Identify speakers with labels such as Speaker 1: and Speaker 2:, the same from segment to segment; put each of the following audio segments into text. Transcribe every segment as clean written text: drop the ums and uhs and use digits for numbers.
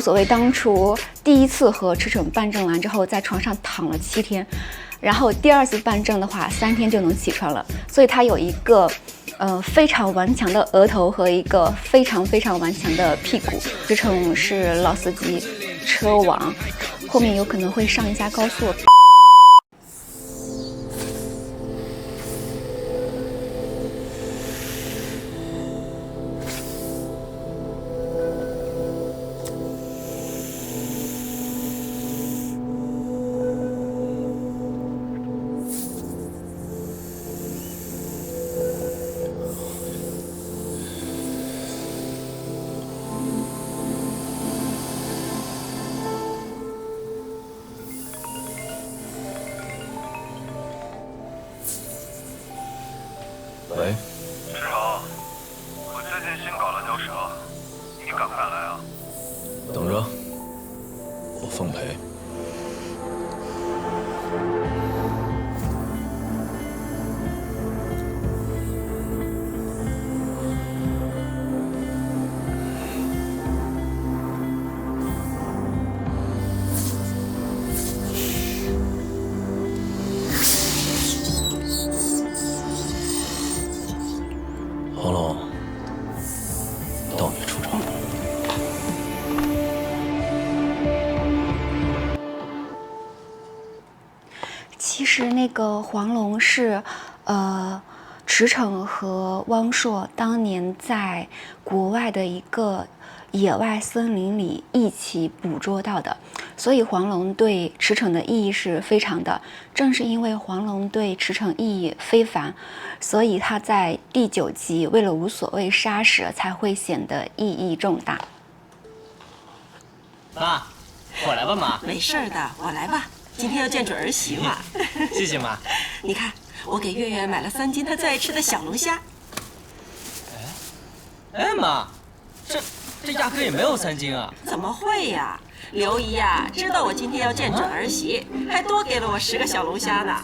Speaker 1: 所谓当初第一次和驰骋办证完之后，在床上躺了7天，然后第2次办证的话3天就能起床了，所以他有一个非常顽强的额头和一个非常顽强的屁股。驰骋是老司机，车王，后面有可能会上一下高速。
Speaker 2: 喂，
Speaker 3: 驰骋，我最近新搞了条蛇，你敢不敢来啊？
Speaker 2: 等着，我奉陪。黄龙，到你出场。
Speaker 1: 其实那个黄龙是，驰骋和汪朔当年在国外的一个野外森林里一起捕捉到的，所以黄龙对驰骋的意义是非常的。正是因为黄龙对驰骋意义非凡，所以他在第9集为了无所谓杀蛇才会显得意义重大。
Speaker 4: 妈，我来吧，妈。
Speaker 5: 没事的，我来吧。今天要见准儿媳嘛。
Speaker 4: 谢谢妈。
Speaker 5: 你看，我给月月买了3斤她最爱吃的小龙虾。
Speaker 4: 哎，妈，这压根也没有3斤啊！
Speaker 5: 怎么会呀？刘姨呀，知道我今天要见准儿媳，还多给了我10个小龙虾呢。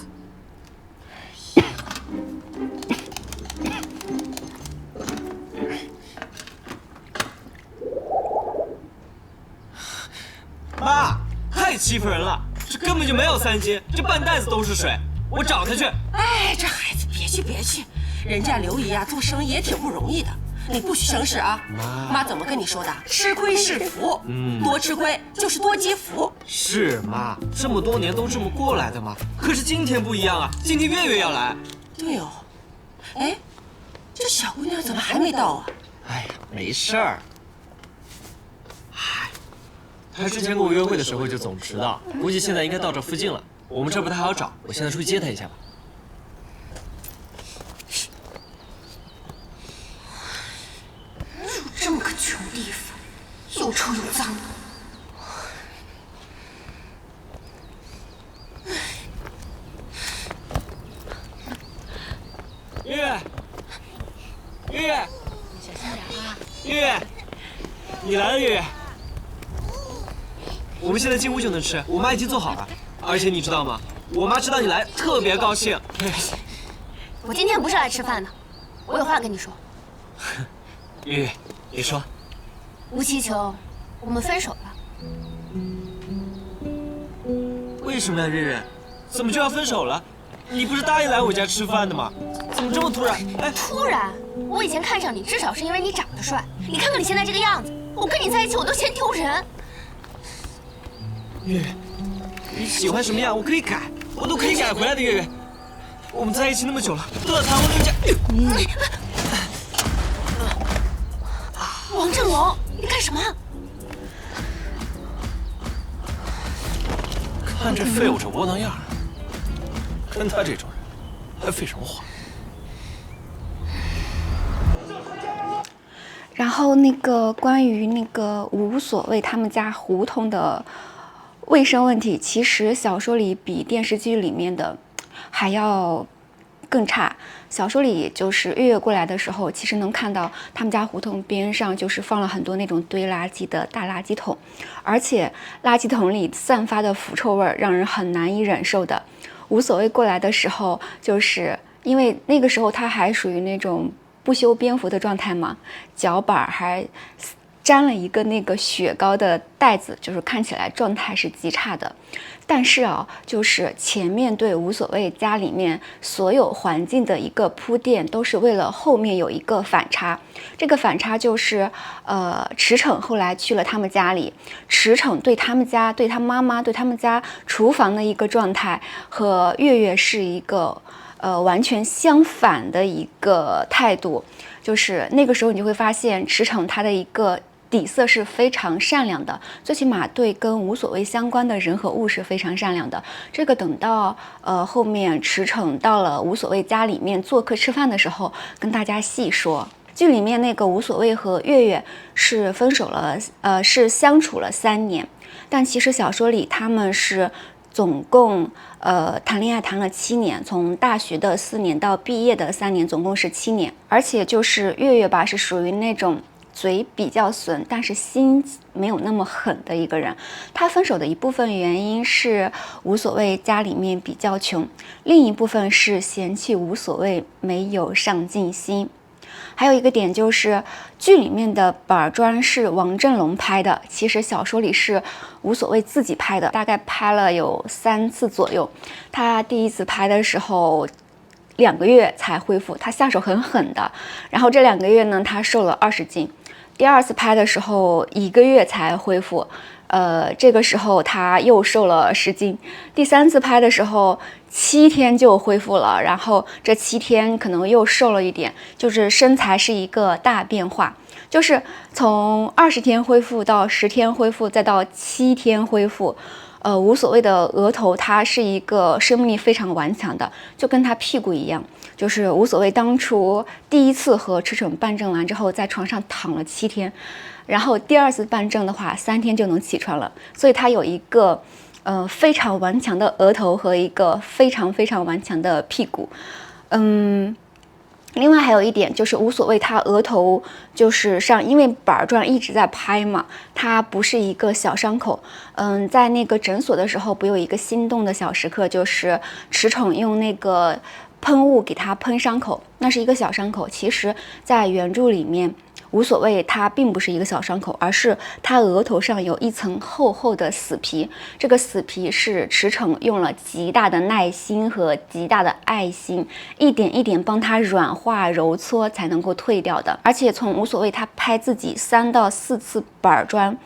Speaker 4: 妈，太欺负人了！这根本就没有3斤，这半袋子都是水。我找他去。
Speaker 5: 哎，这孩子别去，人家刘姨呀做生意也挺不容易的，你不许生事啊！妈怎么跟你说的？吃亏是福，多吃亏就是多积福。
Speaker 4: 是妈，这么多年都这么过来的嘛。可是今天不一样啊，今天月月要来。
Speaker 5: 对哦，哎，这小姑娘怎么还没到啊？
Speaker 4: 哎呀，没事儿。嗨，他之前跟我约会的时候就总迟到，估计现在应该到这附近了。我们这不太好找，我现在出去接他一下吧。
Speaker 1: 住这么个穷地方，又臭又脏的。
Speaker 4: 月月，月月，
Speaker 1: 小心点啊！
Speaker 4: 月月，你来了，月月。我们现在进屋就能吃，我妈已经做好了。而且你知道吗？我妈知道你来，特别高兴。
Speaker 6: 我今天不是来吃饭的，我有话跟你说。
Speaker 4: 月月，你说。
Speaker 6: 吴祈求，我们分手吧。
Speaker 4: 为什么呀，月月？怎么就要分手了？你不是答应来我家吃饭的吗？怎么这么突然？哎，
Speaker 6: 突然？我以前看上你，至少是因为你长得帅。你看看你现在这个样子，我跟你在一起我都嫌丢人。
Speaker 4: 月月，你喜欢什么样我可以改，我都可以改回来的。月月，我们在一起那么久了，都要谈婚论嫁。
Speaker 6: 王振龙，你干什么？
Speaker 2: 看这废物这窝囊样儿，跟他这种人还废什么话？
Speaker 1: 然后那个关于那个无所谓他们家胡同的卫生问题，其实小说里比电视剧里面的还要更差。小说里就是月月过来的时候，其实能看到他们家胡同边上就是放了很多那种堆垃圾的大垃圾桶，而且垃圾桶里散发的腐臭味让人很难以忍受的。无所谓过来的时候，就是因为那个时候他还属于那种不修边幅的状态嘛，脚板还粘了一个那个雪糕的袋子，就是看起来状态是极差的。但是啊，就是前面对无所谓家里面所有环境的一个铺垫，都是为了后面有一个反差。这个反差就是，驰骋后来去了他们家里，驰骋对他们家、对他妈妈、对他们家厨房的一个状态，和月月是一个完全相反的一个态度。就是那个时候你就会发现，驰骋他的一个底色是非常善良的，最起码对跟无所谓相关的人和物是非常善良的。这个等到后面驰骋到了无所谓家里面做客吃饭的时候，跟大家细说。剧里面那个无所谓和月月是分手了，是相处了3年，但其实小说里他们是总共谈恋爱谈了7年，从大学的4年到毕业的3年，总共是7年。而且就是月月吧，是属于那种嘴比较损，但是心没有那么狠的一个人。他分手的一部分原因是无所谓家里面比较穷，另一部分是嫌弃无所谓没有上进心。还有一个点就是，剧里面的板砖是王振龙拍的，其实小说里是无所谓自己拍的，大概拍了有3次左右。他第一次拍的时候2个月才恢复，他下手很狠的。然后这2个月呢，他瘦了20斤。第2次拍的时候1个月才恢复，这个时候他又瘦了10斤。第3次拍的时候7天就恢复了，然后这7天可能又瘦了一点，就是身材是一个大变化，就是从20天恢复到10天恢复，再到7天恢复。无所谓的额头，它是一个生命力非常顽强的，就跟他屁股一样。就是无所谓当初第1次和驰骋办证完之后，在床上躺了7天，然后第2次办证的话3天就能起床了，所以他有一个非常顽强的额头和一个非常非常顽强的屁股。另外还有一点就是无所谓，他额头就是上，因为板砖一直在拍嘛，它不是一个小伤口。在那个诊所的时候，不有一个心动的小时刻，就是驰骋用那个喷雾给他喷伤口，那是一个小伤口。其实，在原著里面，无所谓，它并不是一个小伤口，而是他额头上有一层厚厚的死皮。这个死皮是驰骋用了极大的耐心和极大的爱心，一点一点帮他软化揉搓才能够退掉的。而且从无所谓他拍自己3到4次板砖，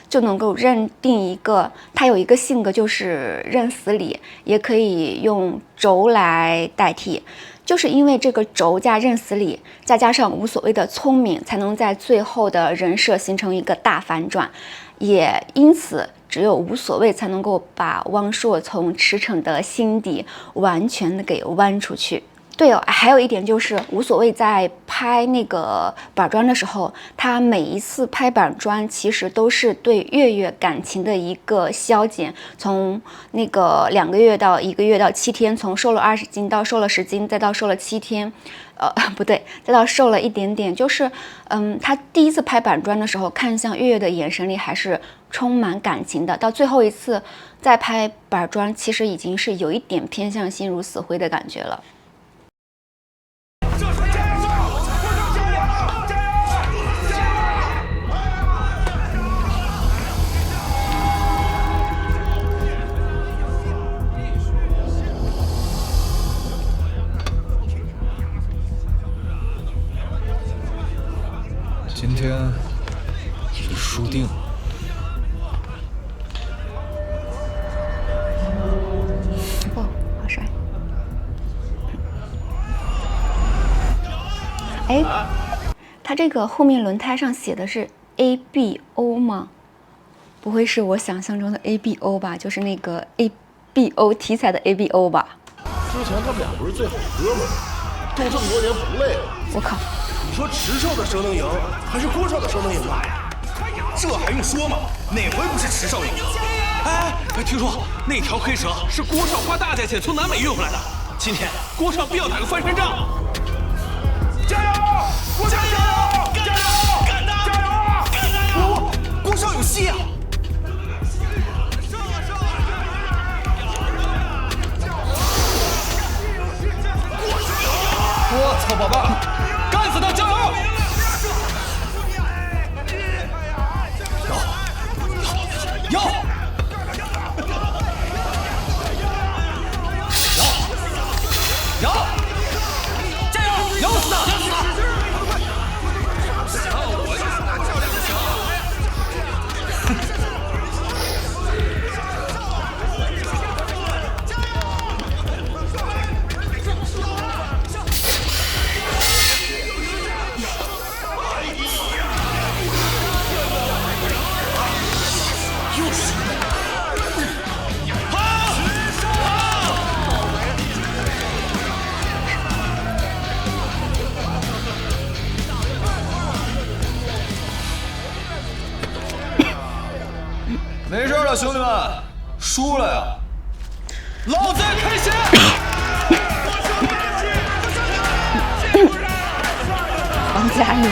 Speaker 1: 就能够认定一个他有一个性格，就是认死理，也可以用轴来代替。就是因为这个轴加认死理，再加上无所谓的聪明，才能在最后的人设形成一个大反转。也因此，只有无所谓才能够把汪朔从驰骋的心底完全的给弯出去。对哦，还有一点就是无所谓在拍那个板砖的时候，他每一次拍板砖其实都是对月月感情的一个消减，从那个2个月到1个月到7天，从瘦了20斤到瘦了10斤，再到瘦了7天，不对，再到瘦了一点点。就是他第1次拍板砖的时候，看向月月的眼神里还是充满感情的，到最后一次再拍板砖，其实已经是有一点偏向心如死灰的感觉了。
Speaker 2: 今天是输定了。
Speaker 1: 哦，好帅！哎，它这个后面轮胎上写的是 ABO 吗？不会是我想象中的 ABO 吧？就是那个 ABO 题材的 ABO 吧？
Speaker 7: 之前他们俩不是最好的哥们儿吗？斗这么多年不累了。
Speaker 1: 我靠！
Speaker 7: 你说池少的谁能赢，还是郭少的谁能赢吧？这还用说吗？哪回不是池少赢？
Speaker 2: 哎，听说那条黑蛇是郭少花大价钱从南美运回来的，今天郭少必要打个翻身仗。
Speaker 7: 加油！郭少加油！加油！干他！加油！干他！郭少有戏啊！我操，宝贝，干死他！加油！
Speaker 2: 摇，摇，加油，摇死他！
Speaker 7: 没事了，兄弟们，输了呀，
Speaker 2: 老子也开心。
Speaker 1: 王嘉妮，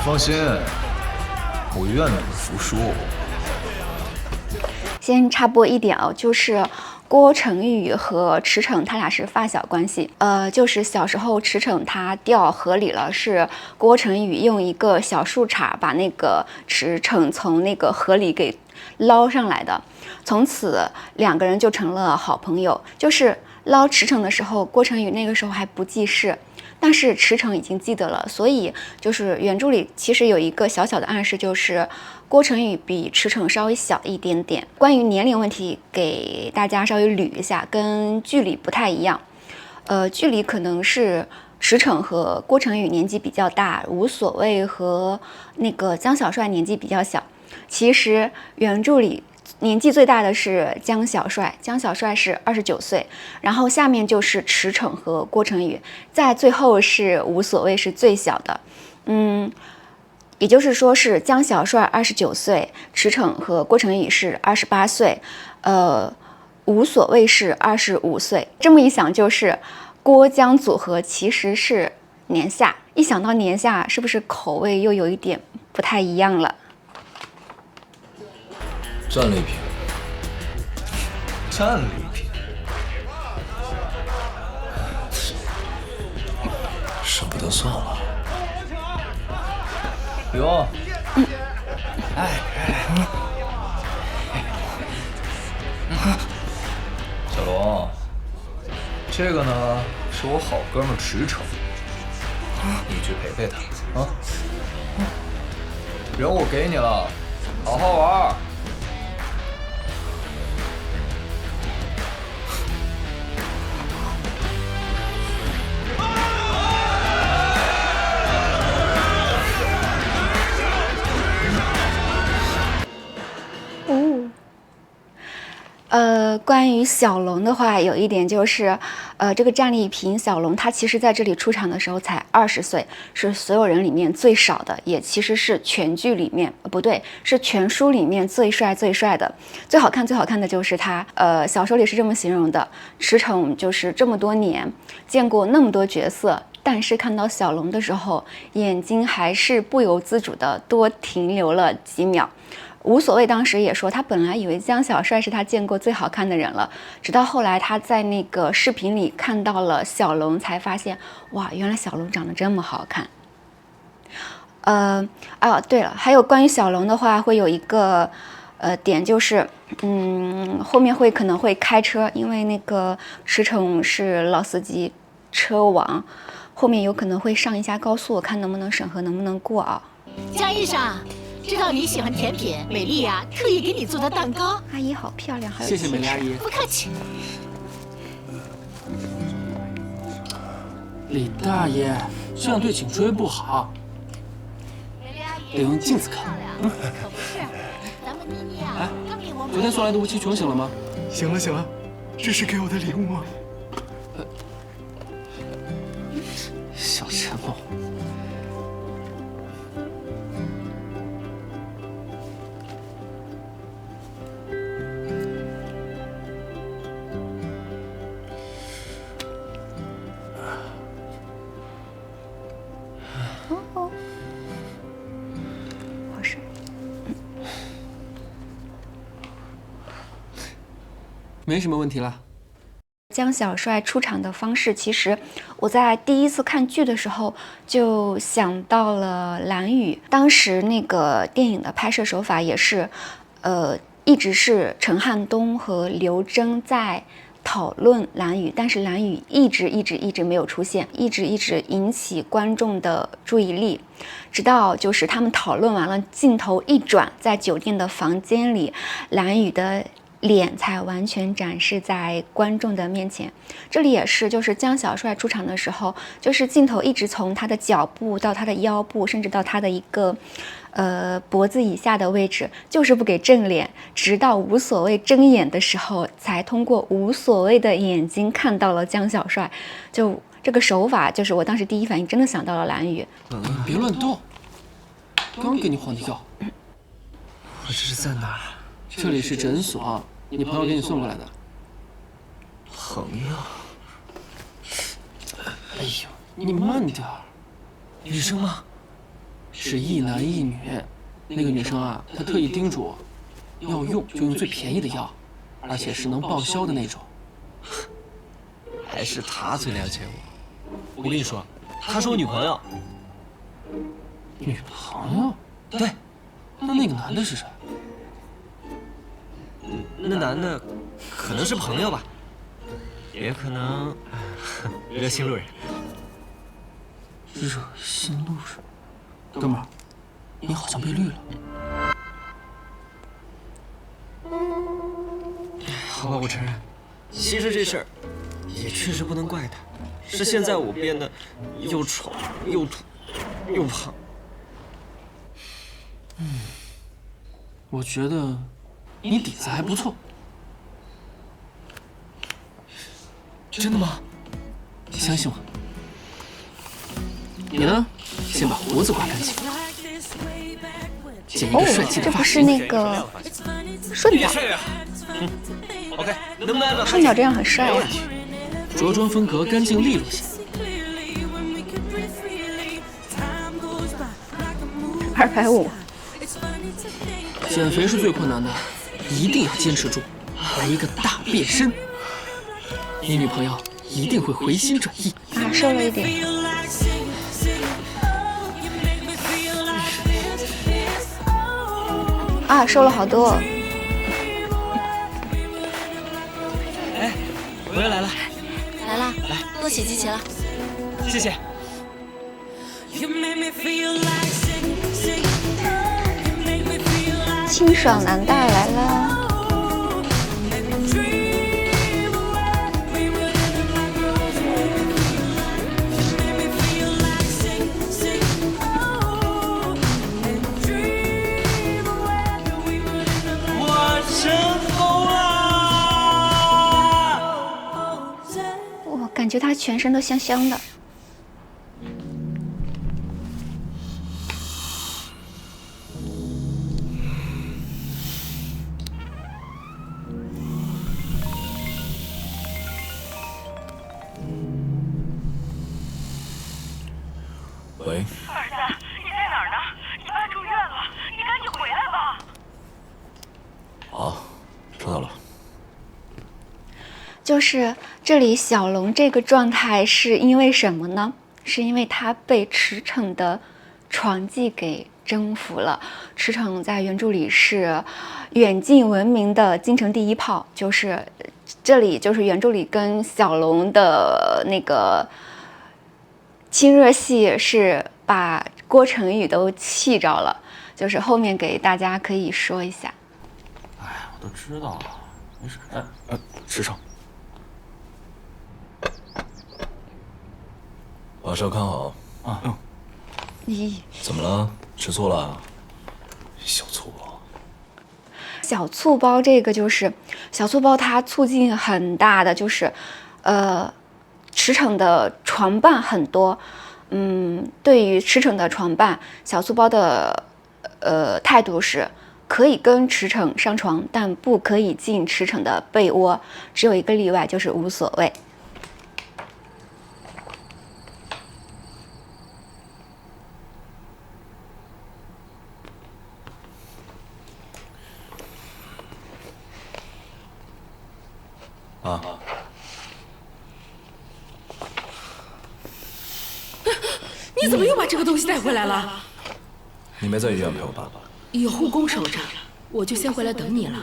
Speaker 7: 放心，我愿赌服输。
Speaker 1: 先插播一点哦，就是郭成宇和池诚他俩是发小关系。就是小时候池诚他掉河里了，是郭成宇用一个小树杈把那个池诚从那个河里给捞上来的。从此两个人就成了好朋友。就是捞池诚的时候，郭成宇那个时候还不记事。但是池诚已经记得了，所以就是原著里其实有一个小小的暗示，就是郭成宇比池诚稍微小一点点。关于年龄问题，给大家稍微捋一下，跟剧里不太一样。剧里可能是池诚和郭成宇年纪比较大，无所谓和那个江小帅年纪比较小。其实原著里年纪最大的是江小帅，江小帅是29岁，然后下面就是池诚和郭成宇，在最后是无所谓是最小的。也就是说是江小帅29岁，池诚和郭成宇是28岁，无所谓是25岁。这么一想，就是郭江组合其实是年下。一想到年下，是不是口味又有一点不太一样了？
Speaker 7: 战利品，战利品，舍不得算了。哟，小龙，这个呢是我好哥们池诚，你去陪陪他啊。人我给你了，好好玩。
Speaker 1: 关于小龙的话，有一点就是，这个战利品小龙，他其实在这里出场的时候才20岁，是所有人里面最少的，也其实是全剧里面不对，是全书里面最帅的，最好看的就是他。小说里是这么形容的：池诚就是这么多年见过那么多角色，但是看到小龙的时候，眼睛还是不由自主的多停留了几秒。无所谓当时也说，他本来以为江小帅是他见过最好看的人了，直到后来他在那个视频里看到了小龙，才发现哇，原来小龙长得这么好看。对了，还有关于小龙的话，会有一个点就是，后面可能会开车，因为那个池诚是老司机车王，后面有可能会上一下高速，看能不能审核，能不能过啊。
Speaker 8: 江医生，知道你喜欢甜品，美丽呀特意给你做的蛋糕。
Speaker 1: 阿姨好漂亮，还有
Speaker 2: 谢谢美丽阿姨。
Speaker 8: 不客气。
Speaker 2: 李大爷，这样对颈椎不好，得用镜子看。
Speaker 8: 可不是，咱们妮妮啊，刚给我们
Speaker 2: 昨天送来的吴奇琼醒了吗？
Speaker 9: 醒了，这是给我的礼物吗？
Speaker 2: 小陈梦。
Speaker 1: 好事。
Speaker 2: 没什么问题了。
Speaker 1: 江小帅出场的方式，其实我在第一次看剧的时候就想到了蓝宇。当时那个电影的拍摄手法也是，一直是陈汉东和刘铮在讨论蓝宇，但是蓝宇一直没有出现，一直引起观众的注意力，直到就是他们讨论完了，镜头一转，在酒店的房间里，蓝宇的脸才完全展示在观众的面前。这里也是，就是江小帅出场的时候，就是镜头一直从他的脚部到他的腰部，甚至到他的一个脖子以下的位置，就是不给正脸，直到无所谓睁眼的时候，才通过无所谓的眼睛看到了江小帅。就这个手法，就是我当时第一反应真的想到了蓝宇。
Speaker 10: 别乱动，刚给你换的药。
Speaker 4: 我这是在哪儿？
Speaker 10: 这里是诊所，你朋友给你送过来的。
Speaker 4: 朋友？
Speaker 10: 哎呦，你慢点儿。
Speaker 4: 女生吗？
Speaker 10: 是一男一女。那个女生啊，她特意叮嘱我，要用就用最便宜的药，而且是能报销的那种。
Speaker 4: 还是她最了解我。我跟你说，她是我女朋友。
Speaker 10: 女朋友？
Speaker 4: 对。
Speaker 10: 那个男的是谁？
Speaker 4: 那男的可能是朋友吧，也可能热心路人。
Speaker 10: 热心路人，哥们儿，你好像被绿了。
Speaker 4: 好吧，我承认，其实这事儿也确实不能怪他，是现在我变得又丑又土又胖。
Speaker 10: 我觉得你底子还不错。
Speaker 4: 真的吗？
Speaker 10: 相信我。你呢？先把胡子刮干净，剪一个帅气的发型。
Speaker 1: 这不是那个顺角。
Speaker 4: OK， 能不能按照
Speaker 1: 顺角这样很帅呀。
Speaker 10: 着装风格干净利落些。
Speaker 1: 250。
Speaker 10: 减肥是最困难的，一定要坚持住，来一个大变身，你女朋友一定会回心转意。
Speaker 1: 啊，瘦了一点。啊，瘦了好多。
Speaker 4: 哎，我又来了。
Speaker 6: 来了，
Speaker 4: 来，
Speaker 6: 多洗机器了。
Speaker 4: 谢谢。
Speaker 1: 清爽男带来了。
Speaker 4: 我成功了！
Speaker 1: 我感觉他全身都香香的。
Speaker 7: 喂，
Speaker 3: 儿子，你在哪儿呢？你爸住院了，你赶紧回来吧。
Speaker 7: 好，知道了。
Speaker 1: 就是这里小龙这个状态是因为什么呢？是因为他被驰骋的床技给征服了。驰骋在原著里是远近闻名的京城第一炮，就是这里就是原著里跟小龙的那个亲热戏是把郭成宇都气着了，就是后面给大家可以说一下。
Speaker 7: 哎，我都知道了，没事。驰骋，把车看好啊。
Speaker 1: 咦，
Speaker 7: 怎么了？吃醋了？小醋包。
Speaker 1: 小醋包这个就是小醋包，它促进很大的就是，驰骋的床伴很多。对于驰骋的床伴，小醋包的态度是可以跟驰骋上床，但不可以进驰骋的被窝，只有一个例外，就是无所谓。
Speaker 7: 啊，
Speaker 5: 怎么又把这个东西带回来了？
Speaker 7: 你没在医院陪我爸？
Speaker 5: 有护工守着，我就先回来等你了。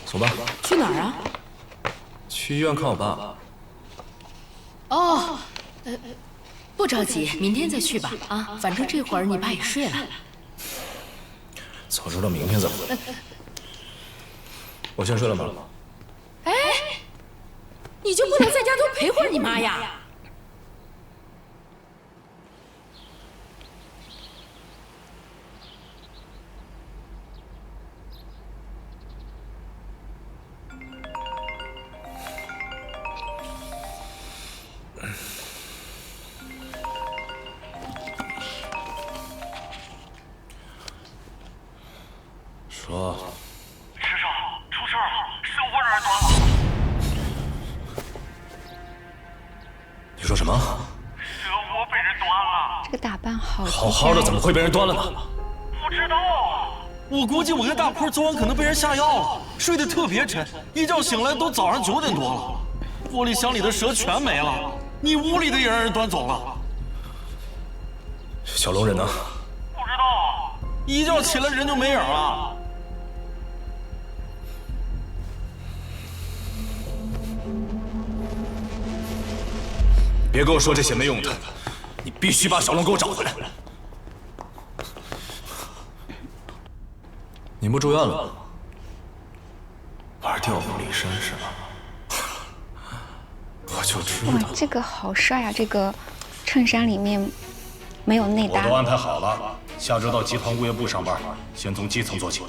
Speaker 7: 走吧。
Speaker 5: 去哪儿啊？
Speaker 7: 去医院看我爸。
Speaker 8: 哦，不着急，明天再去吧。啊，反正这会儿你爸也睡了。
Speaker 7: 早知道明天再回来。我先睡了吗？
Speaker 8: 哎，你就不能在家多陪会儿你妈呀？
Speaker 7: 说。
Speaker 3: 师少，出事了，是我让人端了。
Speaker 7: 你说什么？
Speaker 3: 是我被人端了。
Speaker 1: 这个打扮好。
Speaker 7: 好好的怎么会被人端了呢？
Speaker 3: 不知道啊。
Speaker 2: 我估计我跟大坡昨晚可能被人下药了，睡得特别沉，一觉醒来都早上9点多了。玻璃箱里的蛇全没了，你屋里的也让人端走了。
Speaker 7: 小龙人呢？
Speaker 3: 不知道，
Speaker 2: 一觉起来人就没影了。
Speaker 7: 别跟我说这些没用的，你必须把小龙给我找回来。你不住院了吗？玩调虎离山是吧？我就知道。
Speaker 1: 这个好帅啊！这个衬衫里面没有内搭。
Speaker 11: 我都安排好了，下周到集团物业部上班，先从基层做起。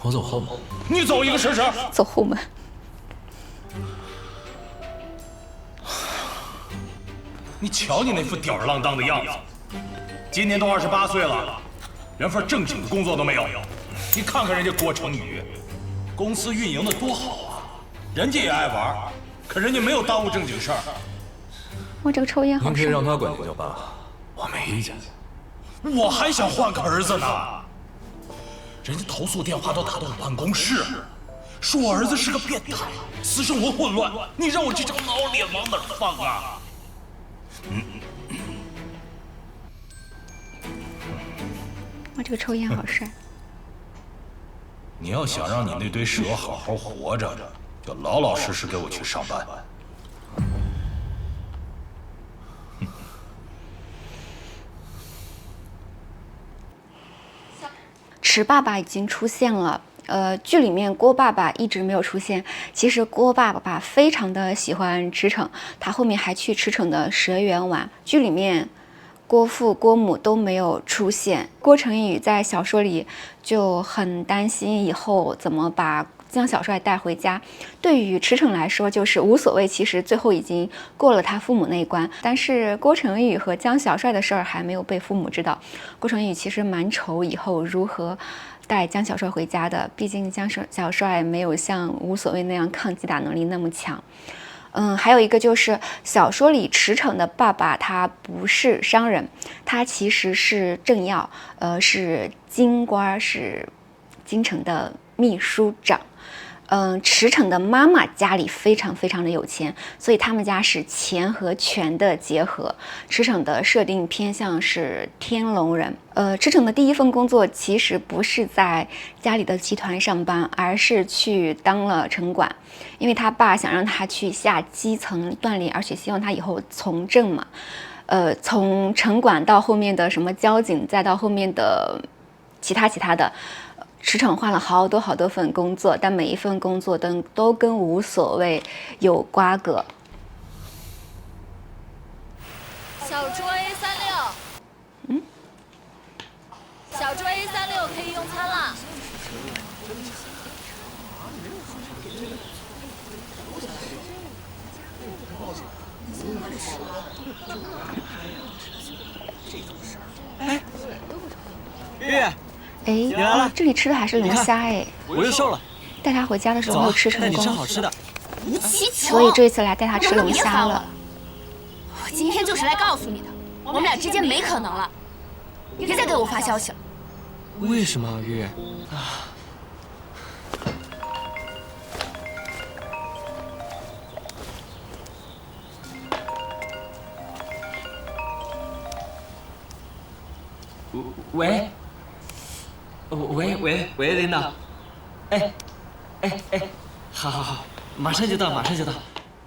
Speaker 7: 我走后门。
Speaker 11: 你走一个试试。
Speaker 1: 走后门。
Speaker 11: 你瞧你那副吊儿郎当的样子，今年都28岁了，连份正经的工作都没有。你看看人家郭成宇，公司运营的多好啊，人家也爱玩，可人家没有耽误正经事儿。
Speaker 1: 哇，这个抽烟好帅。
Speaker 7: 您可以让他管您叫爸，我没意见。
Speaker 11: 我还想换个儿子呢，人家投诉电话都打到我办公室，说我儿子是个变态，私生活混乱。你让我这张老脸往哪儿放啊？
Speaker 1: 哇，这个抽烟好帅。
Speaker 11: 你要想让你那堆蛇好好活着，就老老实实给我去上班。
Speaker 1: 池爸爸已经出现了。剧里面郭爸爸一直没有出现。其实郭爸爸非常的喜欢池骋，他后面还去池骋的蛇园玩。剧里面郭父郭母都没有出现。郭成宇在小说里就很担心以后怎么把江小帅带回家。对于池骋来说就是无所谓，其实最后已经过了他父母那一关。但是郭成宇和江小帅的事儿还没有被父母知道。郭成宇其实蛮愁以后如何带江小帅回家的，毕竟江小帅没有像无所谓那样抗击打能力那么强。还有一个就是小说里池骋的爸爸他不是商人，他其实是政要，是京官，是京城的秘书长。池骋的妈妈家里非常非常的有钱，所以他们家是钱和权的结合。池骋的设定偏向是天龙人。池骋的第一份工作其实不是在家里的集团上班，而是去当了城管，因为他爸想让他去下基层锻炼，而且希望他以后从政嘛。从城管到后面的什么交警，再到后面的其他的。池骋换了好多份工作，但每一份工作都跟无所谓有瓜葛。
Speaker 6: 小猪 A36，小猪 A36可以用餐了。
Speaker 4: 哎，月。
Speaker 1: 哎，这里吃的还是龙虾哎！
Speaker 4: 我又瘦了。
Speaker 1: 带他回家的时候没有吃成功，
Speaker 4: 带你吃好吃的。
Speaker 6: 吴奇球，
Speaker 1: 所以这次来带他吃龙虾了。
Speaker 6: 我今天就是来告诉你的，我们俩之间没可能了，别再给我发消息了。
Speaker 4: 为什么，月？啊。喂，喂，领导，哎，好，马上就到。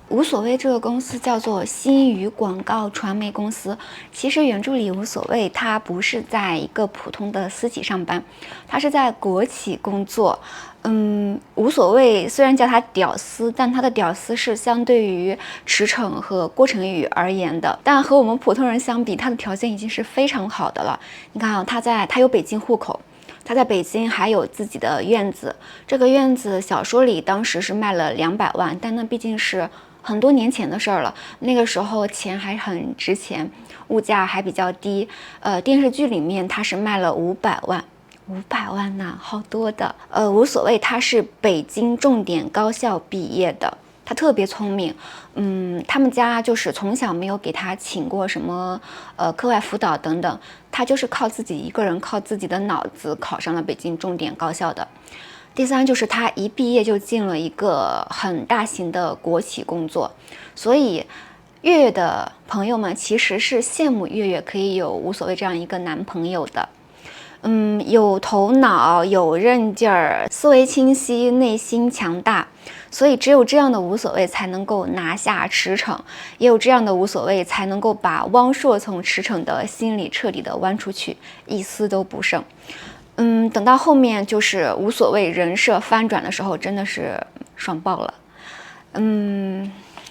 Speaker 1: 无所谓这个公司叫做新宇广告传媒公司。其实原著里无所谓他不是在一个普通的私企上班，他是在国企工作。无所谓虽然叫他屌丝，但他的屌丝是相对于驰骋和郭成宇而言的。但和我们普通人相比，他的条件已经是非常好的了。你看啊，他有北京户口。他在北京还有自己的院子，这个院子小说里当时是卖了200万，但那毕竟是很多年前的事儿了，那个时候钱还很值钱，物价还比较低。电视剧里面他是卖了500万，500万呐，好多的。无所谓，他是北京重点高校毕业的。他特别聪明，他们家就是从小没有给他请过什么课外辅导等等，他就是靠自己一个人，靠自己的脑子考上了北京重点高校的。第三就是他一毕业就进了一个很大型的国企工作，所以月月的朋友们其实是羡慕月月可以有无所谓这样一个男朋友的。有头脑，有韧劲儿，思维清晰，内心强大，所以只有这样的无所谓才能够拿下驰骋，也有这样的无所谓才能够把汪朔从驰骋的心里彻底的剜出去，一丝都不剩。等到后面就是无所谓人设翻转的时候，真的是爽爆了。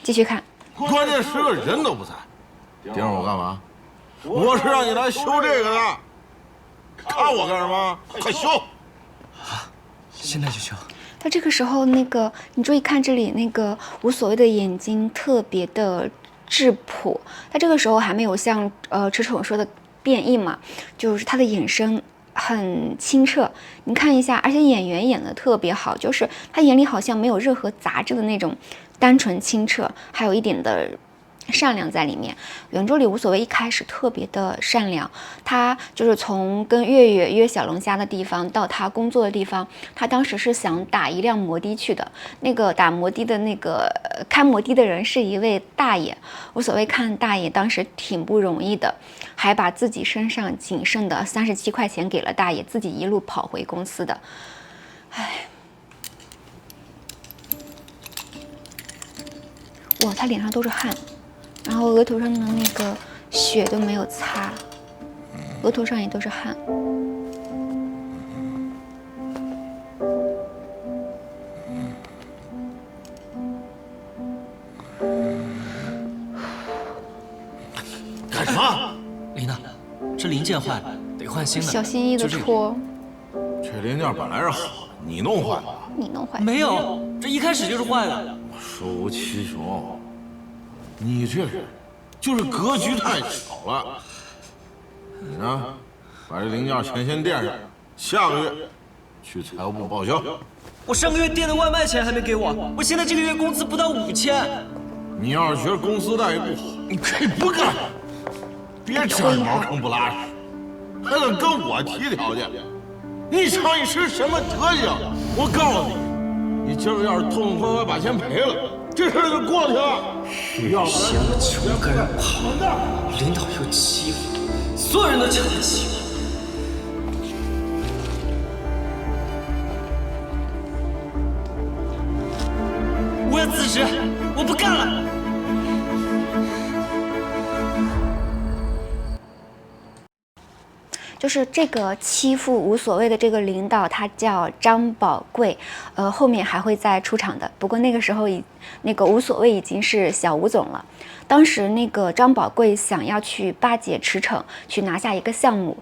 Speaker 1: 继续看，
Speaker 12: 关键是个人都不在，盯着我干嘛？我是让你来修这个的。看我干什么？快修！
Speaker 4: 好，现在就修。
Speaker 1: 他这个时候你注意看这里无所谓的眼睛特别的质朴，他这个时候还没有像驰骋说的变异嘛，就是他的眼神很清澈，你看一下，而且演员演的特别好，就是他眼里好像没有任何杂质的那种单纯清澈，还有一点的善良在里面。原著里无所谓一开始特别的善良，他就是从跟月月约小龙虾的地方到他工作的地方，他当时是想打一辆摩的去的。那个打摩的的开摩的的人是一位大爷，无所谓看大爷当时挺不容易的，还把自己身上仅剩的37块钱给了大爷，自己一路跑回公司的。哇，他脸上都是汗。然后额头上的血都没有擦，额头上也都是汗。
Speaker 12: 干什么？
Speaker 4: 琳娜，这零件坏了，得换新的。
Speaker 1: 小心翼翼的搓。
Speaker 12: 这零件本来是好，你弄坏的。
Speaker 1: 你弄坏的？
Speaker 4: 没有，这一开始就是坏的。
Speaker 12: 手无其雄。你这人就是格局太小了。你呢，把这零件钱先垫上，下个月去财务部报销。
Speaker 4: 我上个月垫的外卖钱还没给我，我现在这个月工资不到5000。
Speaker 12: 你要是觉得公司待遇不好，你可以不干，别找人茅坑不拉屎，还得跟我提条件。你瞧你是什么德行！我告诉你，你今儿要是痛痛快快把钱赔了，这事儿就过去了。
Speaker 4: 要嫌我穷跟人跑，领导又欺负我，所有人都瞧不起我。我要辞职，我不干了。
Speaker 1: 就是这个欺负无所谓的这个领导，他叫张宝贵，后面还会再出场的。不过那个时候无所谓已经是小吴总了。当时张宝贵想要去巴结驰骋，去拿下一个项目，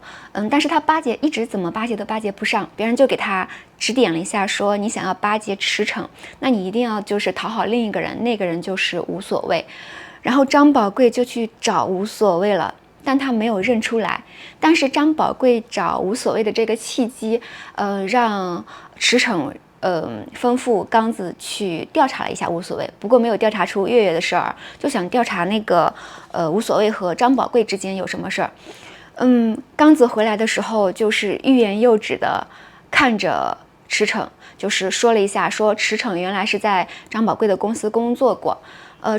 Speaker 1: 但是他一直怎么巴结都巴结不上，别人就给他指点了一下，说你想要巴结驰骋，那你一定要就是讨好另一个人，那个人就是无所谓。然后张宝贵就去找无所谓了。但他没有认出来，但是张宝贵找无所谓的这个契机，让驰骋吩咐刚子去调查了一下无所谓，不过没有调查出月月的事儿，就想调查无所谓和张宝贵之间有什么事儿。刚子回来的时候就是欲言又止的看着驰骋，就是说了一下，说驰骋原来是在张宝贵的公司工作过。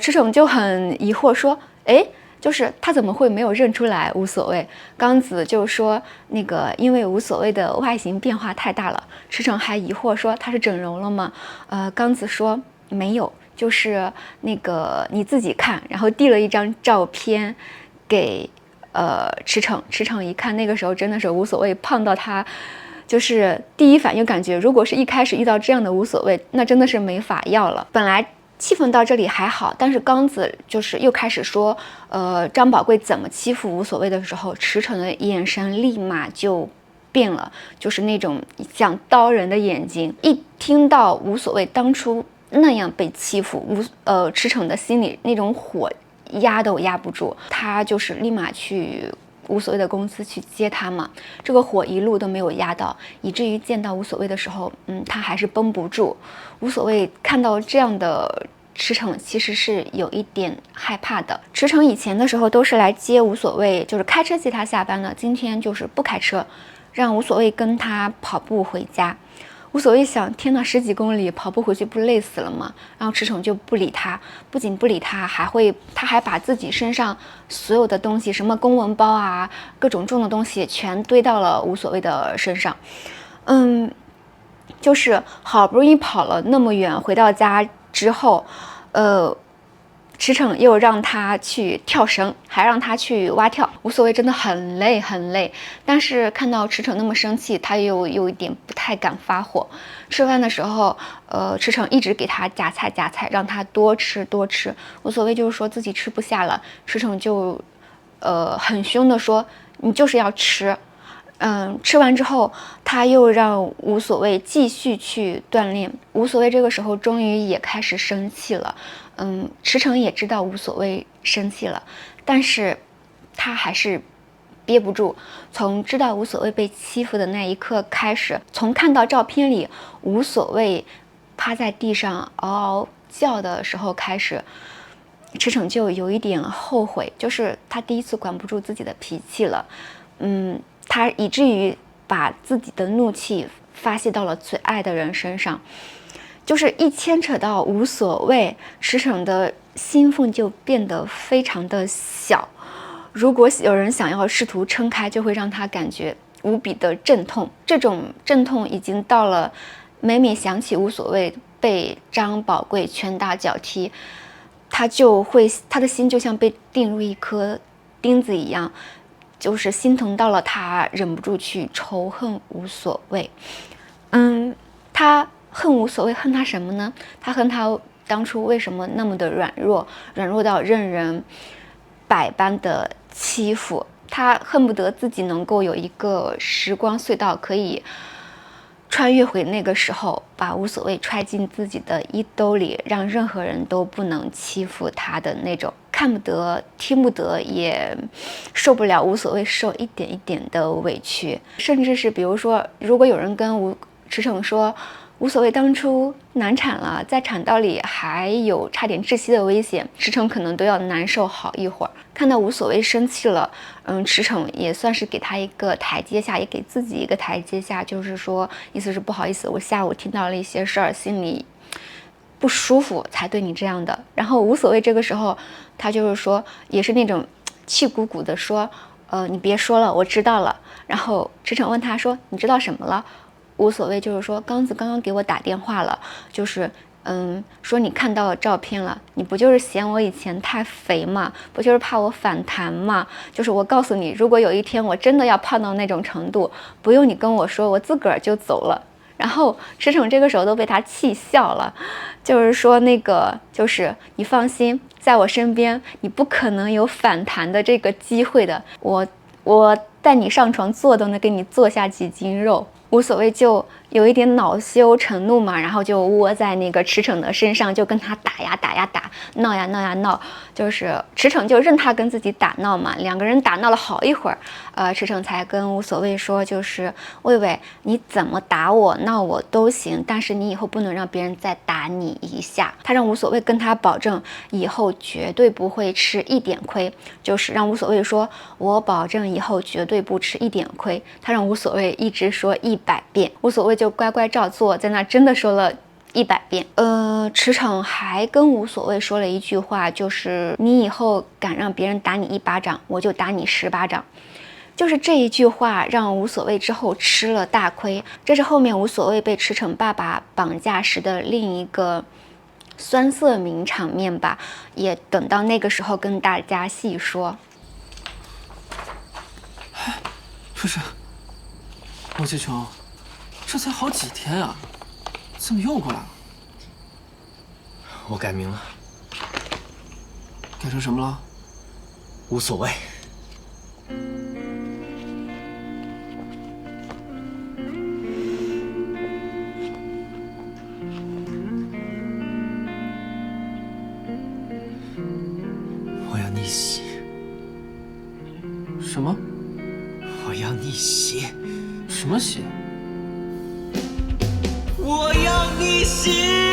Speaker 1: 驰骋就很疑惑说，就是他怎么会没有认出来无所谓？刚子就说那个因为无所谓的外形变化太大了，池诚还疑惑说他是整容了吗？刚子说没有，就是那个你自己看，然后递了一张照片给池诚一看，那个时候真的是无所谓胖到他。就是第一反应感觉，如果是一开始遇到这样的无所谓，那真的是没法要了。本来气氛到这里还好，但是刚子就是又开始说，张宝贵怎么欺负无所谓的时候，池诚的眼神立马就变了，就是那种像刀人的眼睛。一听到无所谓当初那样被欺负，池诚的心里那种火压都压不住，他就是立马去无所谓的公司去接他嘛，这个火一路都没有压到，以至于见到无所谓的时候，他还是绷不住。无所谓看到这样的池诚，其实是有一点害怕的。池诚以前的时候都是来接无所谓，就是开车接他下班的，今天就是不开车，让无所谓跟他跑步回家。无所谓想，天哪，10几公里跑步回去不累死了吗？然后池诚就不理他，不仅不理他，他还把自己身上所有的东西，什么公文包啊，各种重的东西全堆到了无所谓的身上。就是好不容易跑了那么远，回到家之后，池诚又让他去跳绳，还让他去蛙跳。无所谓真的很累很累，但是看到池诚那么生气，他又有一点不太敢发火。吃饭的时候，池诚一直给他夹菜，让他多吃多吃。无所谓就是说自己吃不下了，池诚就很凶的说你就是要吃。吃完之后，他又让无所谓继续去锻炼。无所谓这个时候终于也开始生气了。池诚也知道无所谓生气了，但是他还是憋不住。从知道无所谓被欺负的那一刻开始，从看到照片里无所谓趴在地上嗷嗷叫的时候开始，池诚就有一点后悔，就是他第一次管不住自己的脾气了。他以至于把自己的怒气发泄到了最爱的人身上，就是一牵扯到无所谓，池诚的心缝就变得非常的小。如果有人想要试图撑开，就会让他感觉无比的阵痛。这种阵痛已经到了每每想起无所谓被张宝贵拳打脚踢，他的心就像被钉入一颗钉子一样，就是心疼到了他忍不住去仇恨无所谓。他恨无所谓，恨他什么呢？他恨他当初为什么那么的软弱到任人百般的欺负。他恨不得自己能够有一个时光隧道，可以穿越回那个时候，把无所谓揣进自己的衣兜里，让任何人都不能欺负他的那种。看不得听不得，也受不了无所谓受一点一点的委屈。甚至是比如说，如果有人跟池诚说无所谓当初难产了，在产道里还有差点窒息的危险，池诚可能都要难受好一会儿。看到无所谓生气了，池诚也算是给他一个台阶下，也给自己一个台阶下，就是说意思是不好意思，我下午听到了一些事儿，心里不舒服才对你这样的。然后无所谓这个时候他就是说也是那种气鼓鼓的说你别说了，我知道了。然后池诚问他说你知道什么了？无所谓就是说刚子刚刚给我打电话了，就是说你看到了照片了，你不就是嫌我以前太肥吗？不就是怕我反弹吗？就是我告诉你，如果有一天我真的要胖到那种程度，不用你跟我说，我自个儿就走了。然后池诚这个时候都被他气笑了，就是说那个就是你放心，在我身边你不可能有反弹的这个机会的，我带你上床坐都能给你坐下几斤肉。无所谓就有一点恼羞成怒嘛，然后就窝在那个池诚的身上，就跟他打呀打呀打，闹呀闹呀闹，就是池诚就任他跟自己打闹嘛。两个人打闹了好一会儿，池诚才跟无所谓说，就是魏魏，你怎么打我闹我都行，但是你以后不能让别人再打你一下。他让无所谓跟他保证以后绝对不会吃一点亏，就是让无所谓说我保证以后绝对不吃一点亏。他让无所谓一直说100遍，无所谓就乖乖照做，在那真的说了100遍。驰骋还跟无所谓说了一句话，就是你以后敢让别人打你1巴掌，我就打你10巴掌。就是这一句话让无所谓之后吃了大亏，这是后面无所谓被驰骋爸爸绑架时的另一个酸涩名场面吧，也等到那个时候跟大家细说。
Speaker 10: 不是，罗继琼，这才好几天啊，怎么又过来了？
Speaker 4: 我改名了。
Speaker 10: 改成什么了？
Speaker 4: 无所谓。我要逆袭。
Speaker 10: 什么？
Speaker 4: 我要逆袭。
Speaker 10: 什么袭？
Speaker 4: 我要逆袭。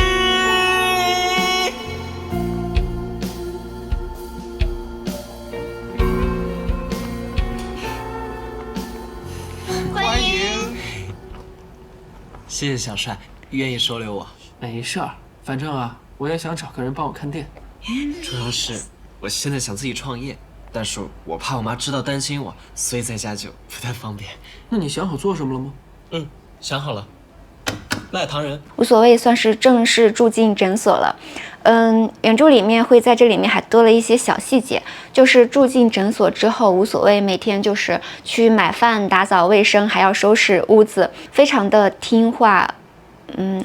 Speaker 6: 欢迎。
Speaker 4: 谢谢小帅，愿意收留我。
Speaker 10: 没事儿，反正啊，我也想找个人帮我看店。
Speaker 4: 主要是我现在想自己创业，但是我怕我妈知道担心我，所以在家就不太方便。
Speaker 10: 那你想好做什么了吗？
Speaker 4: 想好了，卖糖人。
Speaker 1: 无所谓算是正式住进诊所了。原著里面会在这里面还多了一些小细节，就是住进诊所之后，无所谓每天就是去买饭、打扫卫生，还要收拾屋子，非常的听话。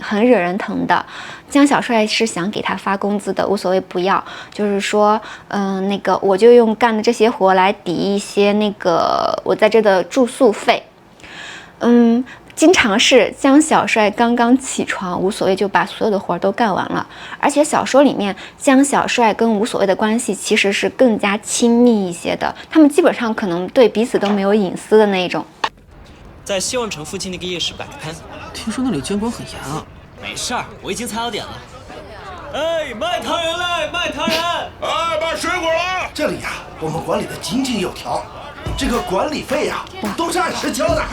Speaker 1: 很惹人疼的。江小帅是想给他发工资的，无所谓不要，就是说，那个我就用干的这些活来抵一些那个我在这的住宿费。经常是江小帅刚刚起床，无所谓就把所有的活都干完了。而且小说里面江小帅跟无所谓的关系其实是更加亲密一些的，他们基本上可能对彼此都没有隐私的那一种。
Speaker 4: 在希望城附近那个夜市摆个摊，
Speaker 10: 听说那里监管很严啊。
Speaker 4: 没事儿，我已经踩好点了。哎，卖糖人嘞，卖糖人！
Speaker 13: 哎，卖水果了。这里呀，我们管理的井井有条，这个管理费呀，都是按时交的。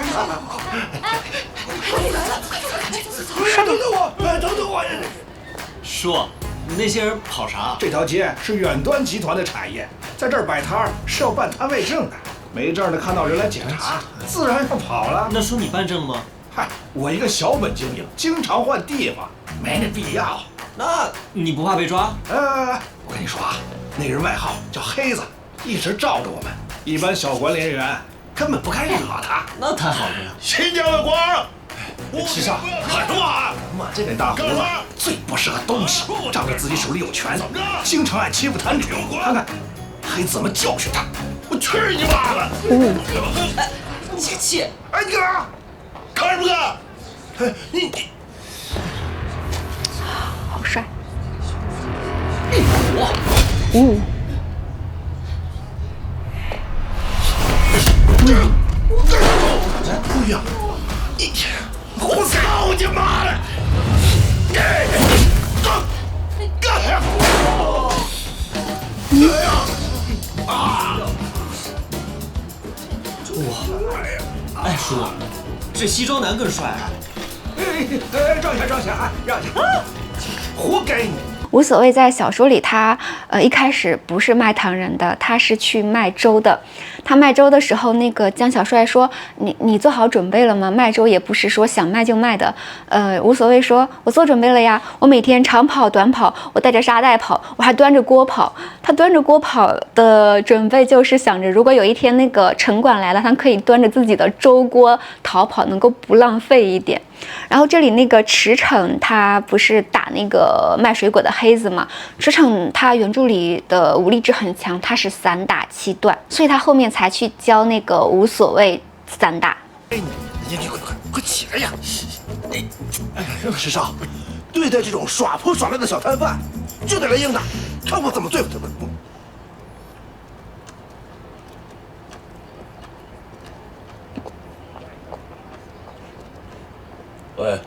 Speaker 13: 等等我，等等我。
Speaker 4: 叔，那些人跑啥？
Speaker 13: 这条街是远端集团的产业，在这儿摆摊是要办摊位证的。没证的看到人来检查，自然要跑了。
Speaker 4: 那叔你办证吗？
Speaker 13: 嗨，我一个小本经营，经常换地方，没那必要。
Speaker 4: 那你不怕被抓？
Speaker 13: 我跟你说啊，那个人外号叫黑子，一直罩着我们，一般小管理人员根本不敢惹他。
Speaker 4: 那太好了呀！
Speaker 13: 新疆的官，七少，喊什么啊？妈，这个大胡子最不是个东西，仗着自己手里有权，经常爱欺负摊主。看看黑子怎么教训他！我去你妈的！
Speaker 4: 解气！
Speaker 13: 哎，你干啥？看什么看？哎，你
Speaker 1: 好帅！
Speaker 4: 哇！
Speaker 13: 哎呀！我操你妈的！
Speaker 4: 哎，叔，这西装男更帅啊！
Speaker 13: 让一下，让一下，活该你！
Speaker 1: 无所谓，在小说里他一开始不是卖糖人的，他是去卖粥的。他卖粥的时候，那个江小帅说：“你做好准备了吗？卖粥也不是说想卖就卖的。”无所谓说：“我做准备了呀，我每天长跑、短跑，我带着沙袋跑，我还端着锅跑。”他端着锅跑的准备就是想着，如果有一天那个城管来了，他可以端着自己的粥锅逃跑，能够不浪费一点。然后这里那个驰骋他不是打那个卖水果的黑子嘛？驰骋他原著里的武力值很强，他是散打7段，所以他后面才去教那个无所谓散打。
Speaker 13: 你快起来呀！石少，对待这种耍泼耍赖的小摊贩，就得来硬的，看我怎么对付他们。
Speaker 12: 喂。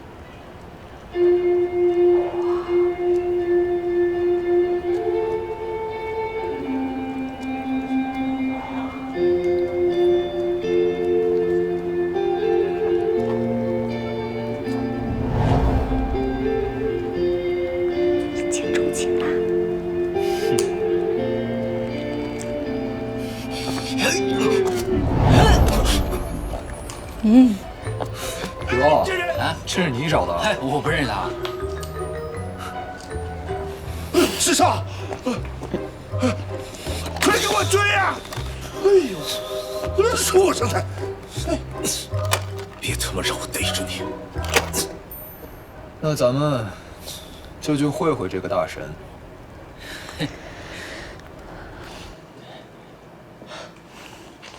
Speaker 7: 哥，这是你找的？
Speaker 10: 哎，我不认识他。
Speaker 13: 师少，快给我追啊！哎呦，畜生的！别他妈让我逮着你！
Speaker 7: 那咱们就去会会这个大神。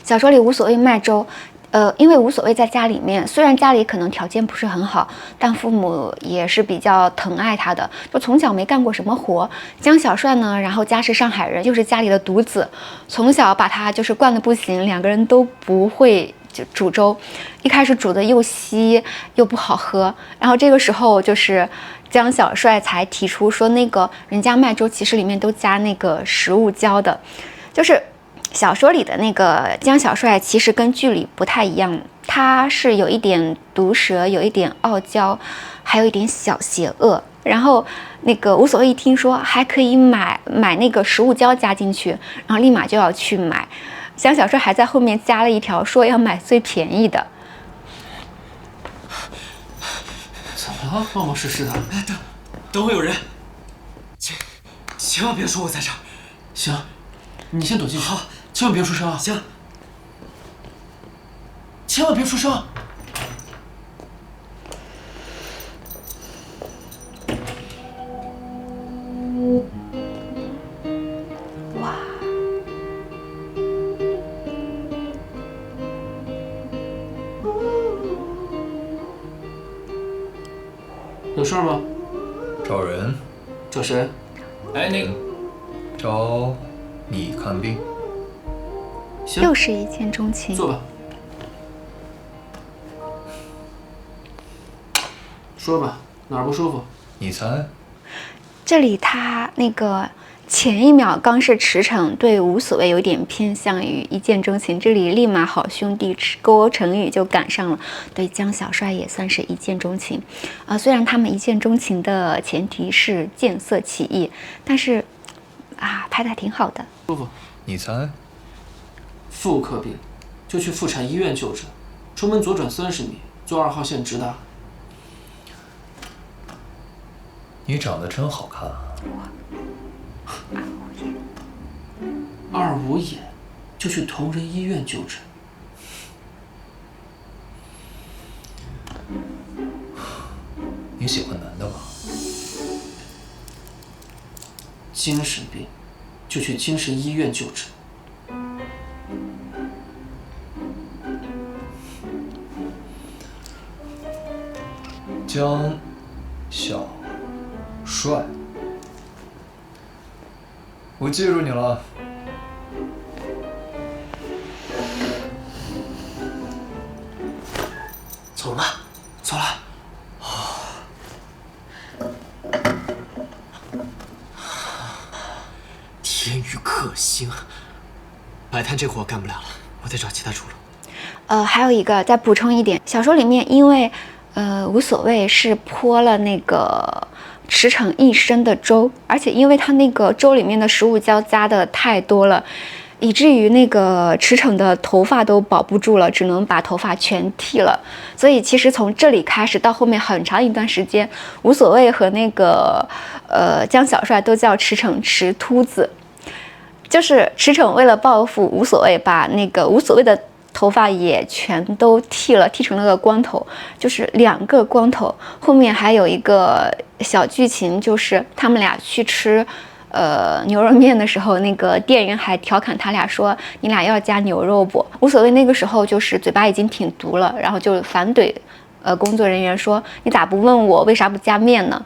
Speaker 1: 小说里无所谓卖粥，因为无所谓在家里面，虽然家里可能条件不是很好，但父母也是比较疼爱他的，就从小没干过什么活。江小帅呢，然后家是上海人，又是家里的独子，从小把他就是惯得不行，两个人都不会就煮粥，一开始煮的又稀又不好喝，然后这个时候就是江小帅才提出说，那个人家卖粥其实里面都加那个食物胶的，就是小说里的那个江小帅其实跟剧里不太一样，他是有一点毒舌，有一点傲娇，还有一点小邪恶。然后那个无所谓一听说还可以买那个食物胶加进去，然后立马就要去买。江小帅还在后面加了一条，说要买最便宜的。
Speaker 10: 怎么了？冒冒失失的。等会有人，千万别说我在这儿。行，你先躲进去。好，千万别出声啊。行。千万别出声。
Speaker 1: 哇！
Speaker 10: 有事儿吗？
Speaker 7: 找人。
Speaker 10: 找谁？哎，那个。
Speaker 7: 找你看病。
Speaker 10: 行。
Speaker 1: 又是一见钟情。
Speaker 10: 坐吧。说吧，哪儿不舒服？
Speaker 7: 你猜。
Speaker 1: 这里他那个前一秒刚是驰骋对无所谓有点偏向于一见钟情，这里立马好兄弟郭成宇就赶上了，对江小帅也算是一见钟情虽然他们一见钟情的前提是见色起意，但是拍得还挺好的。
Speaker 10: 舒服。
Speaker 7: 你猜。
Speaker 10: 妇科病，就去妇产医院就诊，出门左转30米，坐2号线直达。
Speaker 7: 你长得真好看啊
Speaker 10: ！25眼，就去同仁医院就诊。
Speaker 7: 你喜欢男的吧？
Speaker 10: 精神病，就去精神医院就诊。
Speaker 7: 江小帅，我记住你了。
Speaker 10: 走了吗？走了。天宇克星，摆摊这活干不了了，我得找其他出路。
Speaker 1: 还有一个再补充一点，小说里面因为无所谓是泼了那个驰骋一身的粥，而且因为他那个粥里面的食物胶加的太多了，以至于那个驰骋的头发都保不住了，只能把头发全剃了。所以其实从这里开始到后面很长一段时间，无所谓和那个江小帅都叫驰骋池秃子，就是驰骋为了报复无所谓，把那个无所谓的头发也全都剃了，剃成了个光头，就是2个光头。后面还有一个小剧情，就是他们俩去吃牛肉面的时候，那个店员还调侃他俩说：“你俩要加牛肉不？”无所谓那个时候就是嘴巴已经挺毒了，然后就反怼工作人员说：“你咋不问我为啥不加面呢？”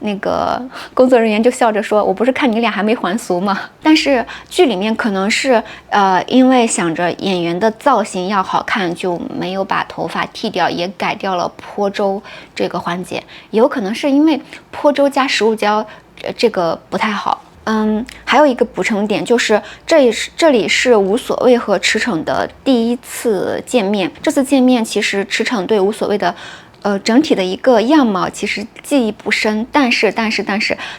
Speaker 1: 那个工作人员就笑着说：“我不是看你俩还没还俗吗？”但是剧里面可能是因为想着演员的造型要好看，就没有把头发剃掉，也改掉了泼粥这个环节。也有可能是因为泼粥加食物胶这个不太好。还有一个补充点就是，这里是无所谓和驰骋的第1次见面。这次见面，其实驰骋对无所谓的整体的一个样貌其实记忆不深，但是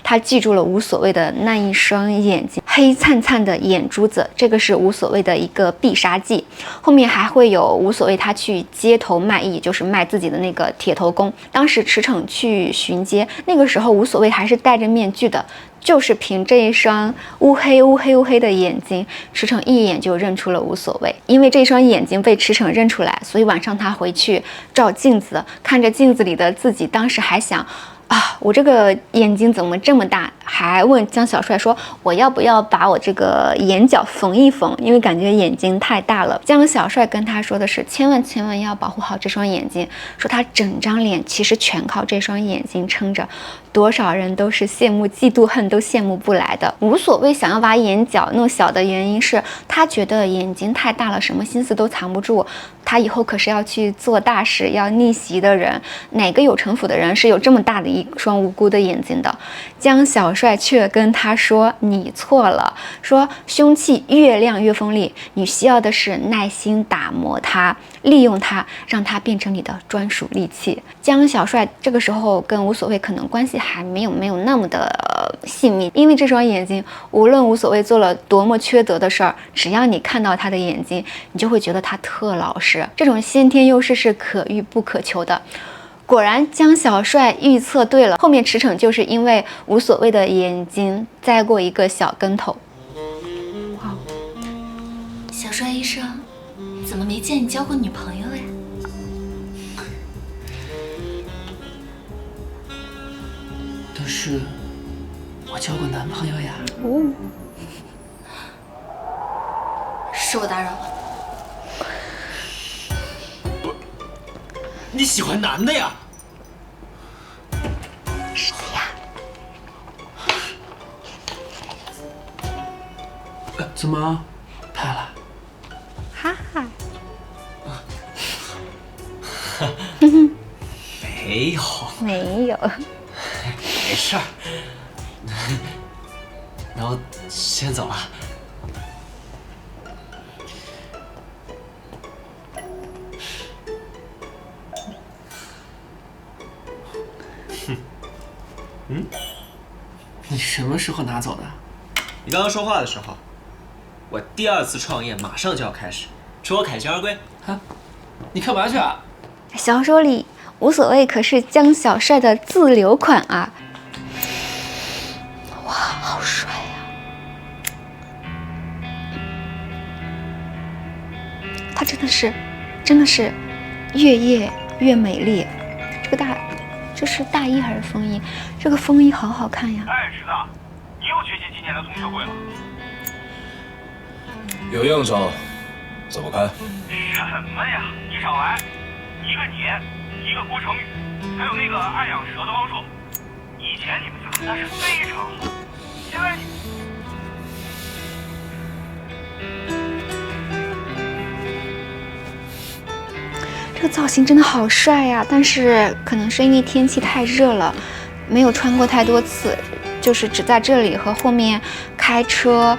Speaker 1: 他记住了无所谓的那一双眼睛，黑灿灿的眼珠子，这个是无所谓的一个必杀技。后面还会有无所谓他去街头卖艺，就是卖自己的那个铁头功。当时驰骋去巡街，那个时候无所谓还是戴着面具的，就是凭这一双乌黑的眼睛，驰骋一眼就认出了无所谓。因为这双眼睛被驰骋认出来，所以晚上他回去照镜子，看着镜子里的自己，当时还想啊，我这个眼睛怎么这么大？还问江小帅说，我要不要把我这个眼角缝一缝？因为感觉眼睛太大了。江小帅跟他说的是，千万要保护好这双眼睛，说他整张脸其实全靠这双眼睛撑着，多少人都是羡慕嫉妒恨都羡慕不来的。无所谓想要把眼角弄小的原因是，他觉得眼睛太大了，什么心思都藏不住。他以后可是要去做大事，要逆袭的人，哪个有城府的人是有这么大的一双无辜的眼睛的？江小帅却跟他说，你错了，说凶器越亮越锋利，你需要的是耐心打磨它，利用它，让它变成你的专属利器。江小帅这个时候跟无所谓可能关系还没有那么的细密，因为这双眼睛无论无所谓做了多么缺德的事儿，只要你看到他的眼睛，你就会觉得他特老实。这种先天优势是可遇不可求的。果然江小帅预测对了，后面驰骋就是因为无所谓的眼睛栽过一个小跟头。
Speaker 14: 哇，小帅医生，怎么没见你交过女朋友呀？
Speaker 10: 但是我交过男朋友呀。
Speaker 14: 哦，是我打扰了。
Speaker 4: 你喜欢男的呀？
Speaker 1: 是的呀。
Speaker 10: 怎么拍了？
Speaker 1: 哈哈。
Speaker 4: 没有。
Speaker 1: 没有。
Speaker 4: 没事儿。那我先走了。
Speaker 10: 你什么时候拿走的？
Speaker 4: 你刚刚说话的时候，我第2次创业马上就要开始，祝我凯旋而归。
Speaker 10: 啊，你干嘛去啊？
Speaker 1: 小说里无所谓可是江小帅的自留款啊！哇，好帅呀！他真的是越夜越美丽。这是大衣还是风衣？这个风衣好好看呀！
Speaker 3: 哎，池子，你又缺席今年的同学会了。
Speaker 7: 有应酬，怎么看？
Speaker 3: 什么呀？你少来！一个你，一个郭成宇，还有那个爱养蛇的汪硕。以前你们组那是非常好，现在你……
Speaker 1: 这个造型真的好帅呀！但是可能是因为天气太热了，没有穿过太多次，就是只在这里和后面开车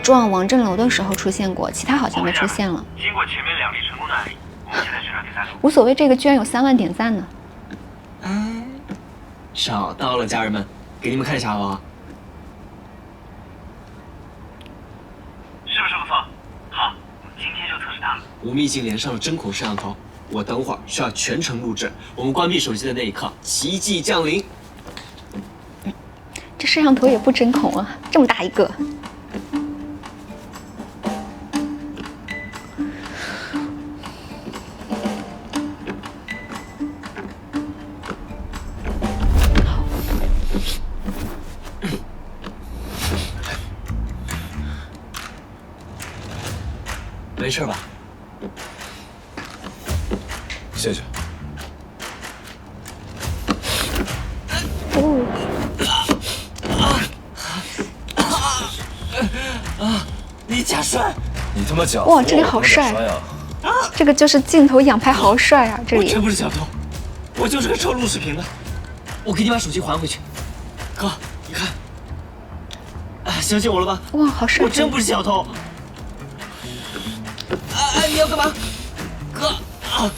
Speaker 1: 撞王振楼的时候出现过，其他好像没出现了。
Speaker 3: 经过前面2例成功的案例，我们现在宣传第3例。
Speaker 1: 无所谓，这个居然有3万点赞呢！
Speaker 4: 找到了，家人们，给你们看一下好不好？
Speaker 3: 是不是不错？好，我们今天就测试它。
Speaker 4: 我们已经连上了针孔摄像头，我等会儿需要全程录制。我们关闭手机的那一刻，奇迹降临。
Speaker 1: 这摄像头也不针孔啊，这么大一个。
Speaker 4: 没事吧？
Speaker 7: 谢谢。
Speaker 4: 李嘉帅，
Speaker 7: 你他妈假！
Speaker 1: 哇，这里好帅
Speaker 7: 啊！
Speaker 1: 这个就是镜头仰拍，好帅啊！这里
Speaker 4: 我真不是小偷，我就是个收录视频的。我给你把手机还回去。哥，你看，相信我了吧？
Speaker 1: 哇，好帅！
Speaker 4: 我真不是小偷。你要干嘛？哥啊！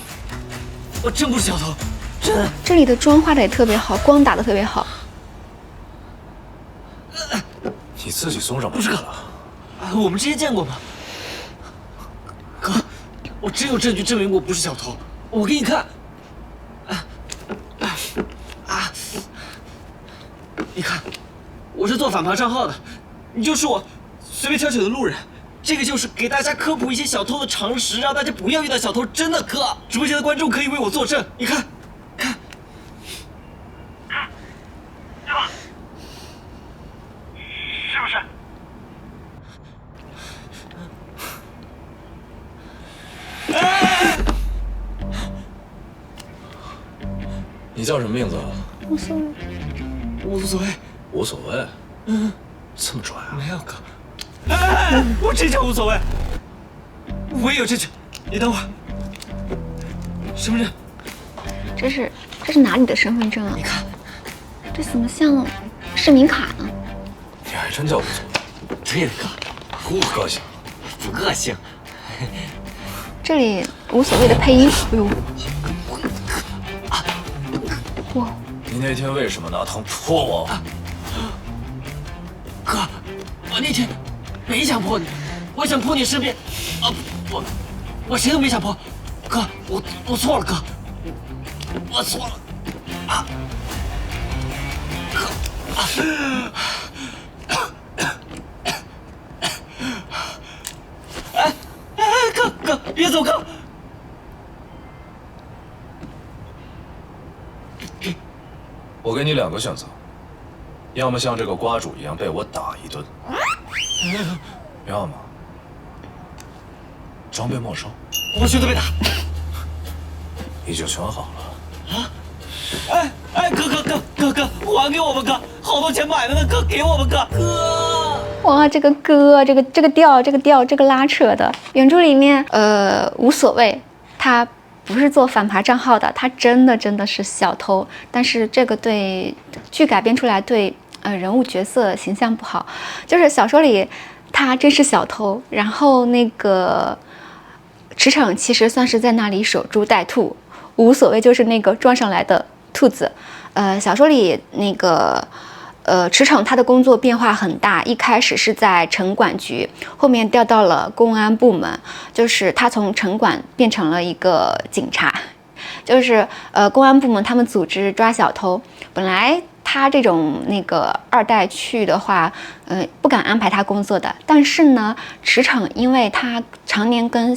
Speaker 4: 我真不是小偷，真。
Speaker 1: 这里的妆化的也特别好，光打的特别好。
Speaker 7: 你自己送上门
Speaker 4: 不是
Speaker 7: 了。
Speaker 4: 我们之前见过吗？哥，我真有证据证明我不是小偷，我给你看。你看，我是做反扒账号的，你就是我随便挑选的路人。这个就是给大家科普一些小偷的常识，让大家不要遇到小偷。真的，哥，直播间的观众可以为我作证。你看，看，
Speaker 3: 对吧？是不是？
Speaker 7: 你叫什么名字？
Speaker 1: 无所谓。
Speaker 4: 无所谓。
Speaker 7: 无所谓。这么拽啊？
Speaker 4: 没有哥。我真叫无所谓。我也有证据，你等会儿。身份证。
Speaker 1: 这是哪里的身份证啊？
Speaker 4: 你看，
Speaker 1: 这怎么像市民卡呢？
Speaker 7: 你还真叫无所谓。
Speaker 4: 对的哥。
Speaker 7: 不个性。
Speaker 4: 不个性。
Speaker 1: 这里无所谓的配音，哎呦，哇！
Speaker 7: 你那天为什么拿汤泼我？
Speaker 4: 哥，我那天没想泼你，我想泼你身边，我谁都没想泼，哥，我错了，哥，我错了，哥，别走，哥。
Speaker 7: 我给你2个选择，要么像这个瓜主一样被我打一顿，要么装备没收。
Speaker 4: 我选择被打。
Speaker 7: 你就选好了。
Speaker 4: 哥，还给我们哥，好多钱买的呢，哥，给我们哥。
Speaker 1: 哇，这个歌，这个调，这个拉扯的，原著里面，无所谓，他不是做反扒账号的，他真的是小偷，但是这个对剧改编出来对人物角色形象不好，就是小说里他真是小偷，然后那个驰骋其实算是在那里守株待兔，无所谓就是那个撞上来的兔子，小说里那个。驰骋他的工作变化很大，一开始是在城管局，后面调到了公安部门，就是他从城管变成了一个警察，就是公安部门他们组织抓小偷，本来他这种那个2代去的话，不敢安排他工作的，但是呢，驰骋因为他常年跟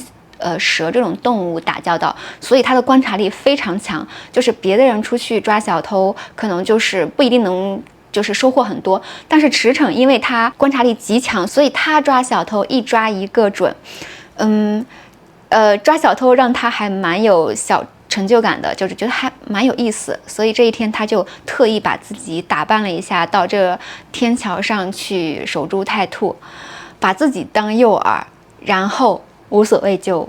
Speaker 1: 蛇这种动物打交道，所以他的观察力非常强，就是别的人出去抓小偷，可能就是不一定能。就是收获很多，但是驰骋因为他观察力极强，所以他抓小偷一抓一个准，抓小偷让他还蛮有小成就感的，就是觉得还蛮有意思，所以这一天他就特意把自己打扮了一下，到这天桥上去守株待兔，把自己当诱饵，然后无所谓就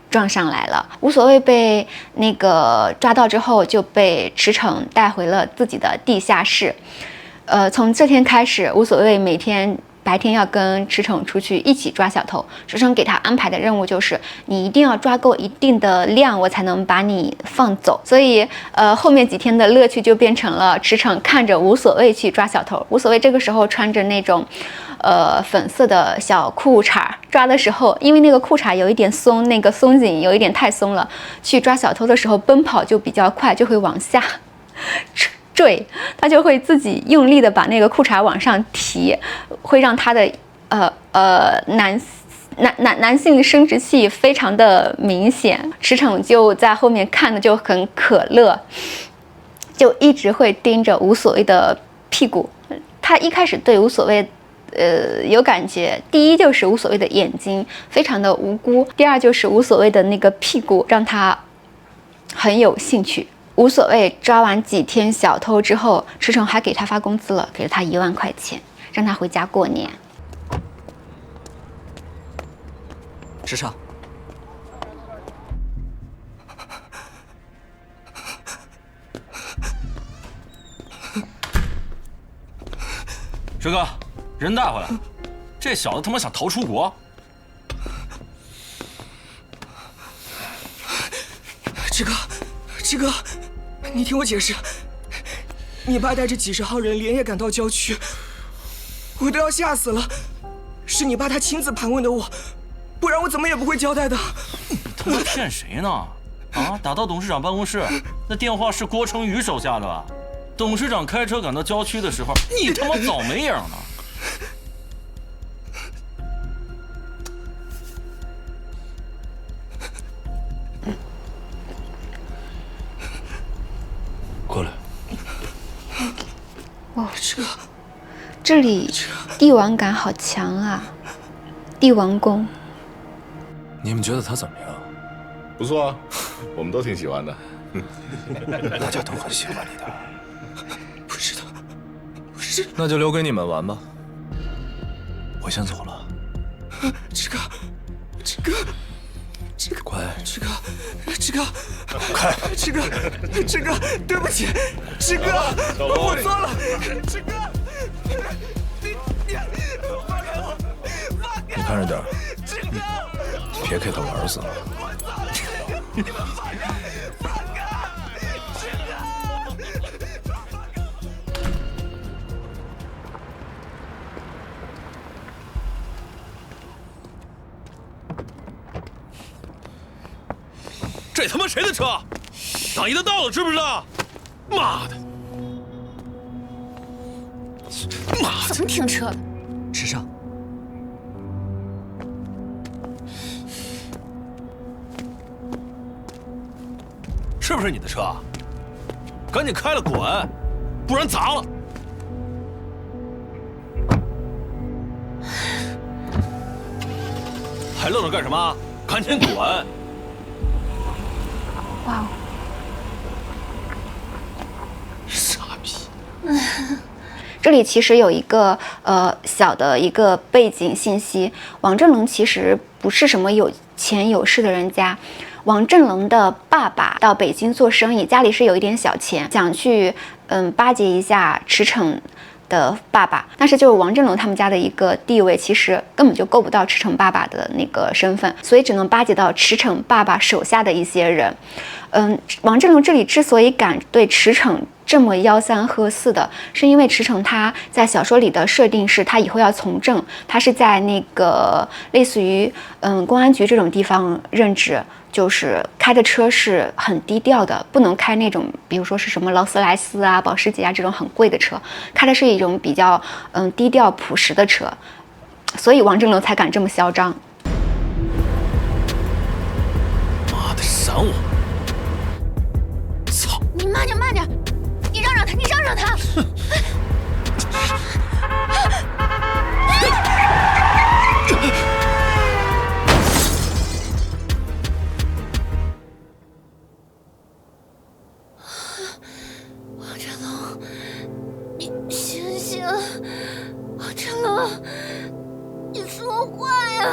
Speaker 1: 撞上来了。无所谓被那个抓到之后，就被驰骋带回了自己的地下室。从这天开始，无所谓每天白天要跟驰骋出去一起抓小偷。驰骋给他安排的任务就是，你一定要抓够一定的量，我才能把你放走。所以，后面几天的乐趣就变成了驰骋看着无所谓去抓小偷。无所谓这个时候穿着那种，粉色的小裤衩，抓的时候，因为那个裤衩有一点松，那个松紧有一点太松了，去抓小偷的时候奔跑就比较快，就会往下坠，他就会自己用力的把那个裤衩往上提，会让他的男性生殖器非常的明显。驰骋就在后面看的就很可乐，就一直会盯着无所谓的屁股。他一开始对无所谓有感觉，第一就是无所谓的眼睛非常的无辜，第二就是无所谓的那个屁股让他很有兴趣。无所谓抓完几天小偷之后，驰骋还给他发工资了，给了他1万块钱，让他回家过年。
Speaker 4: 驰骋，
Speaker 2: 师哥，人带回来了，这小子他妈想逃出国。
Speaker 15: 志哥，你听我解释，你爸带着几10号人连夜赶到郊区，我都要吓死了。是你爸他亲自盘问的我，不然我怎么也不会交代的。
Speaker 2: 你他妈骗谁呢？啊！打到董事长办公室，那电话是郭成宇手下的吧？董事长开车赶到郊区的时候，你他妈早没影了。
Speaker 7: 过来。
Speaker 1: 哇，这里帝王感好强啊！帝王宫。
Speaker 7: 你们觉得他怎么样？
Speaker 12: 不错啊，我们都挺喜欢的。
Speaker 7: 大家都很喜欢你的。
Speaker 15: 不是的，不是。
Speaker 7: 那就留给你们玩吧。我先走了。
Speaker 15: 志哥，
Speaker 7: 乖。
Speaker 15: 志哥，
Speaker 7: 快！
Speaker 15: 志哥，对不起，志哥，我错了，志哥，放开我，
Speaker 7: 你看着点，别给他玩死了。
Speaker 2: 这他妈谁的车？打一的到了，知不知道？妈的！妈的！
Speaker 14: 怎么停车的？
Speaker 10: 池上，
Speaker 2: 是不是你的车？赶紧开了滚，不然砸了！还愣着干什么？赶紧滚！
Speaker 1: 哇哦！
Speaker 2: 傻逼！
Speaker 1: 这里其实有一个小的一个背景信息，王振龙其实不是什么有钱有势的人家。王振龙的爸爸到北京做生意，家里是有一点小钱，想去巴结一下驰骋的爸爸，但是就是王振龙他们家的一个地位，其实根本就够不到驰骋爸爸的那个身份，所以只能巴结到驰骋爸爸手下的一些人。王振龙这里之所以敢对驰骋这么吆三喝四的，是因为驰骋他在小说里的设定是他以后要从政，他是在那个类似于公安局这种地方任职，就是开的车是很低调的，不能开那种比如说是什么劳斯莱斯啊、保时捷啊这种很贵的车，开的是一种比较低调朴实的车，所以王振龙才敢这么嚣张。
Speaker 2: 妈的，闪我！操！
Speaker 14: 你慢点，你让他，你让他！王振龙，你醒醒！王振龙，你说话呀！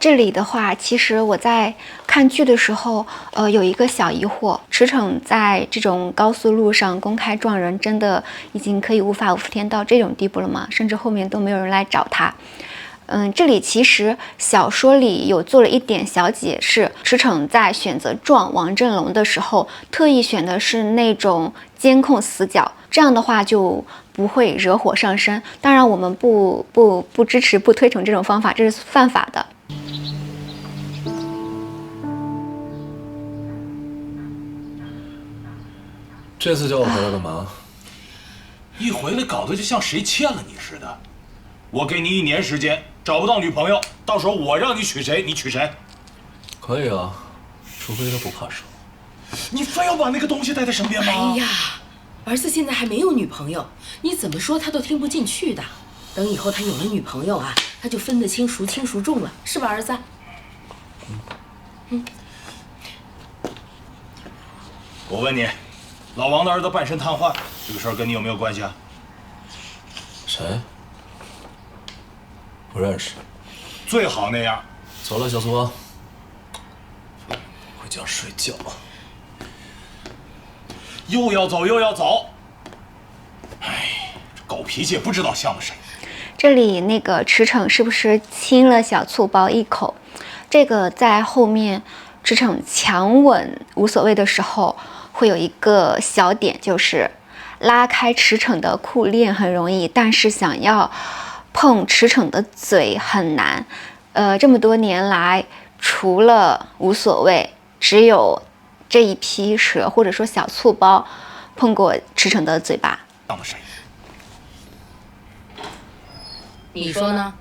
Speaker 1: 这里的话，其实我在看剧的时候，有一个小疑惑：驰骋在这种高速路上公开撞人，真的已经可以无法无天到这种地步了吗？甚至后面都没有人来找他。这里其实小说里有做了一点小解释，驰骋在选择撞王振龙的时候，特意选的是那种监控死角，这样的话就不会惹火上身。当然，我们不支持、不推崇这种方法，这是犯法的。
Speaker 7: 这次叫我回来干嘛？
Speaker 11: 一回来搞得就像谁欠了你似的。我给你1年时间找不到女朋友，到时候我让你娶谁，你娶谁。
Speaker 7: 可以啊，除非他不怕生。
Speaker 11: 你非要把那个东西带在身边吗？
Speaker 8: 哎呀，儿子现在还没有女朋友，你怎么说他都听不进去的。等以后他有了女朋友啊，他就分得清孰轻孰重了，是吧，儿子？
Speaker 11: 我问你，老王的儿子半身瘫痪，这个事儿跟你有没有关系啊？
Speaker 7: 谁？不认识。
Speaker 11: 最好那样。
Speaker 7: 走了，小苏啊。回家睡觉。
Speaker 11: 又要走又要走。哎，这狗脾气也不知道向了谁。
Speaker 1: 这里那个驰骋是不是亲了小醋包一口？这个在后面驰骋强吻无所谓的时候，会有一个小点，就是拉开驰骋的裤链很容易，但是想要碰驰骋的嘴很难。这么多年来，除了无所谓，只有这一批蛇或者说小醋包碰过驰骋的嘴巴。
Speaker 11: 向了谁？
Speaker 8: 你说呢？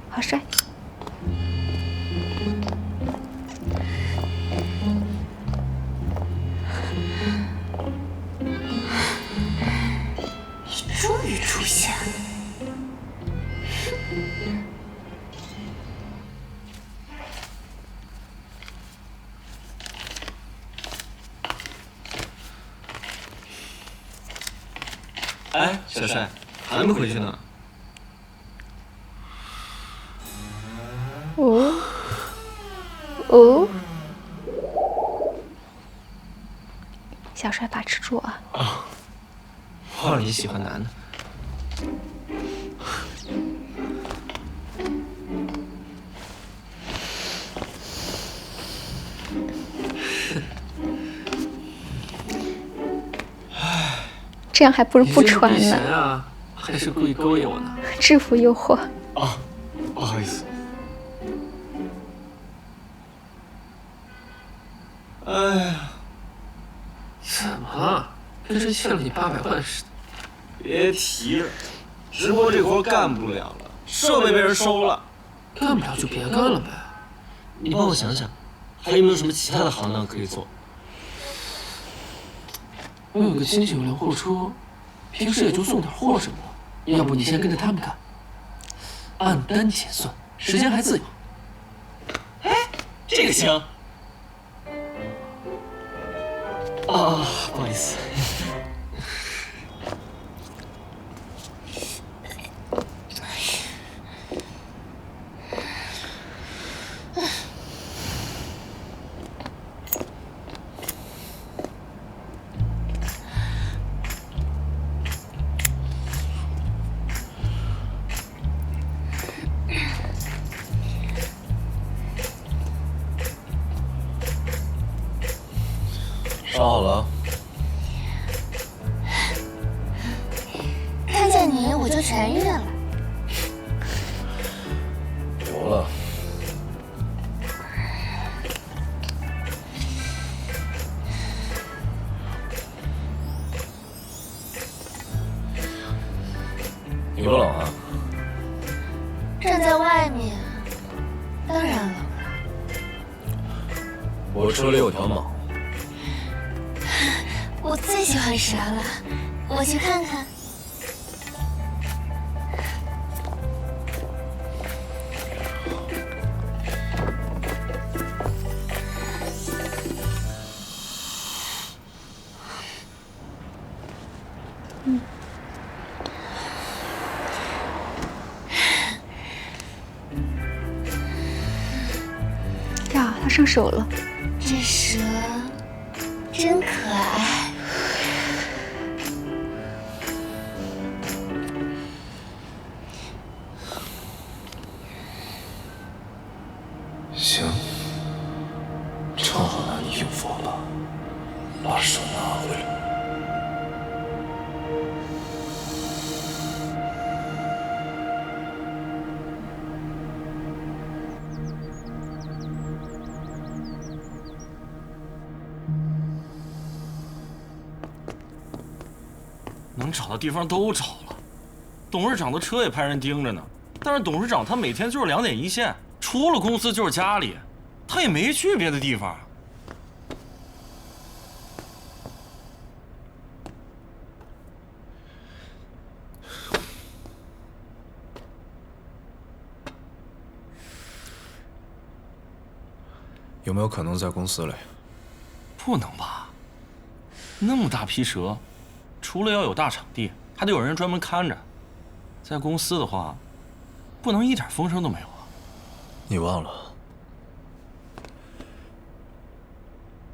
Speaker 1: 好帅！
Speaker 14: 你终于出现了。
Speaker 4: 哎，小帅，还没回去呢。
Speaker 1: 哦哦，小帅把持住啊！
Speaker 4: 啊，忘了你喜欢男的。
Speaker 1: 这样还不如不穿
Speaker 10: 你是
Speaker 1: 呢。
Speaker 10: 谁啊？还是故意勾引我呢？
Speaker 1: 制服诱惑。
Speaker 4: 啊，不好意思。哎呀，
Speaker 10: 怎么了？跟谁欠了你800万似的？
Speaker 4: 别提了，直播这活干不了了，设备被人收了。
Speaker 10: 干不了就别干了呗。
Speaker 4: 你帮我想想，还有没有什么其他的行当可以做？
Speaker 10: 我有个亲戚有辆货车，平时也就送点货什么的。要不你先跟着他们干，按单结算，时间还自由。
Speaker 4: 哎，这个行。啊，不好意思。
Speaker 7: 烧好了。
Speaker 14: 看见你我就痊愈了。
Speaker 7: 有了。你不冷啊？
Speaker 14: 站在外面，当然冷了。
Speaker 7: 我车里有条蟒。
Speaker 14: 我最喜欢蛇了，我去看看。
Speaker 1: 呀，它上手了。
Speaker 14: 这蛇真可爱。
Speaker 7: 行，正好拿你应付我吧，把手拿回来。
Speaker 2: 能找的地方都找了，董事长的车也派人盯着呢。但是董事长他每天就是2点一线，除了公司就是家里，他也没去别的地方。
Speaker 7: 有没有可能在公司里？
Speaker 2: 不能吧？那么大批蛇，除了要有大场地，还得有人专门看着。在公司的话，不能一点风声都没有啊！
Speaker 7: 你忘了，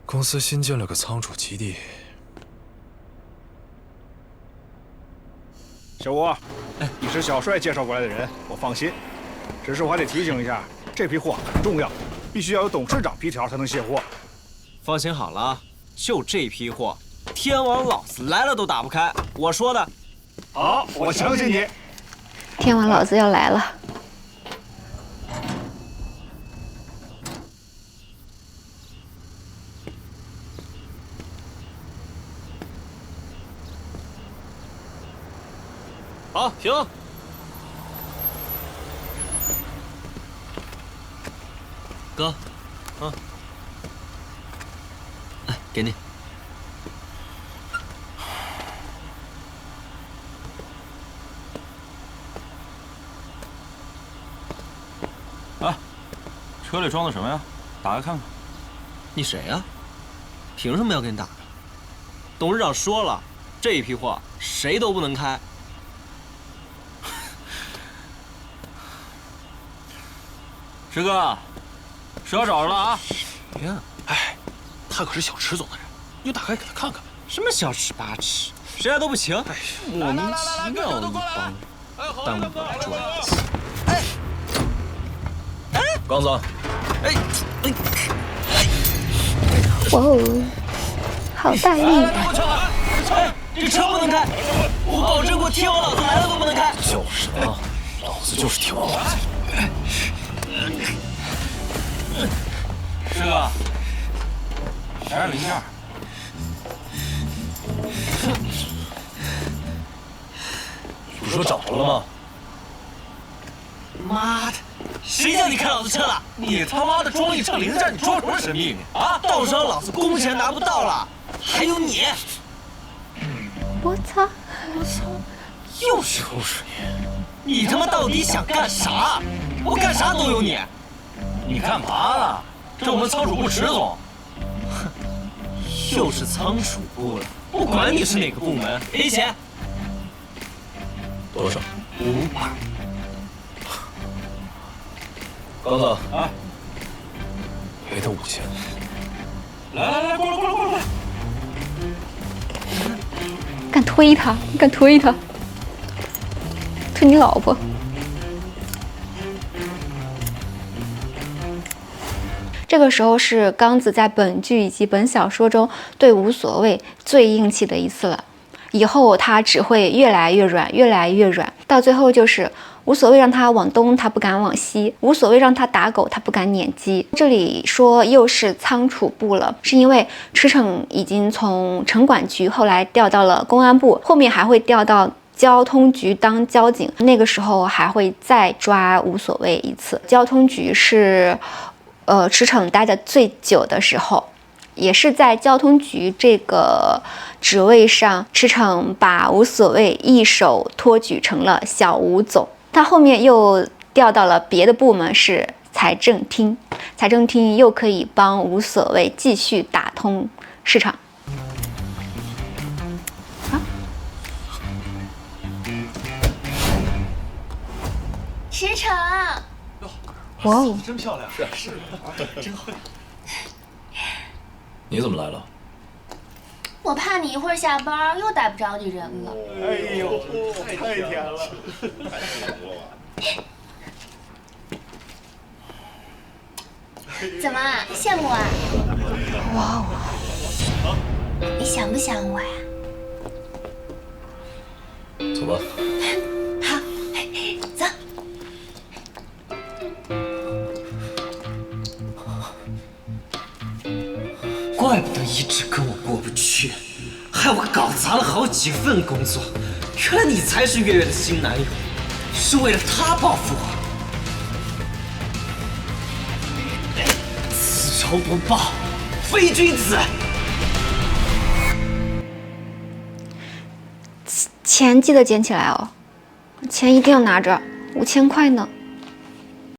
Speaker 7: 公司新建了个仓储基地。
Speaker 16: 小吴，你是小帅介绍过来的人，我放心。只是我还得提醒一下，这批货很重要，必须要有董事长批条才能卸货。
Speaker 4: 放心好了，就这批货，天王老子来了都打不开。我说的。
Speaker 16: 好，我相信你。
Speaker 1: 天王老子要来了。
Speaker 4: 好，停。哥，哎，给你。
Speaker 2: 哎，车里装的什么呀？打开看看。
Speaker 4: 你谁呀？凭什么要给你打开？董事长说了，这一批货谁都不能开。
Speaker 2: 师哥，蛇找着了啊！
Speaker 13: 别，哎，他可是小池总的人，你就打开给他看看。
Speaker 4: 什么小吃八吃，谁来都不行。哎，莫名其妙的一帮人，耽误我来捉人气。
Speaker 7: 刚子，
Speaker 1: 哇哦，好大力！
Speaker 4: 哎，这车不能开，我保证过天王老子来了都不能开。
Speaker 7: 就是啊，老子就是天王老子。
Speaker 2: 师哥，来点零件。
Speaker 7: 不是说找着了吗？
Speaker 4: 妈的，谁叫你开老子车了？
Speaker 2: 你他妈的装一车零件，你装什么神秘啊？
Speaker 4: 到时候老子工钱拿不到了，还有你。
Speaker 1: 我操！
Speaker 4: 我操！又是你！你他妈到底想干啥？我干啥都有你。
Speaker 2: 你干嘛呢？这我们仓储部池总。
Speaker 4: 哼，又是仓储部了，不管你是哪个部门，给你钱。
Speaker 7: 多少
Speaker 4: ？500。
Speaker 7: 刚子
Speaker 2: 啊，
Speaker 7: 赔他5000。
Speaker 2: 来，过来！
Speaker 1: 敢推他？你敢推他？推你老婆！这个时候是刚子在本剧以及本小说中对无所谓最硬气的一次了。以后他只会越来越软，越来越软，到最后就是无所谓让他往东，他不敢往西；无所谓让他打狗，他不敢撵鸡。这里说又是仓储部了，是因为池骋已经从城管局后来调到了公安部，后面还会调到交通局当交警，那个时候还会再抓无所谓一次。交通局是池骋待的最久的时候，也是在交通局这个职位上，池骋把无所谓一手托举成了小吴总。他后面又调到了别的部门，是财政厅，财政厅又可以帮无所谓继续打通市场。
Speaker 14: 池骋，
Speaker 1: 哇哦，
Speaker 13: 真漂亮！是，真好。
Speaker 7: 你怎么来了？
Speaker 14: 我怕你一会儿下班又逮不着你人了。
Speaker 16: 哎呦，太甜了！
Speaker 14: 怎么羡慕啊？
Speaker 1: 哇哦！
Speaker 14: 你想不想我呀？
Speaker 7: 走吧。
Speaker 14: 好，走。
Speaker 4: 怪不得一直跟我过不去，害我搞砸了好几份工作。原来你才是月月的新男友，是为了他报复我。此仇不报，非君子。
Speaker 1: 钱记得捡起来哦，钱一定要拿着，5000块呢。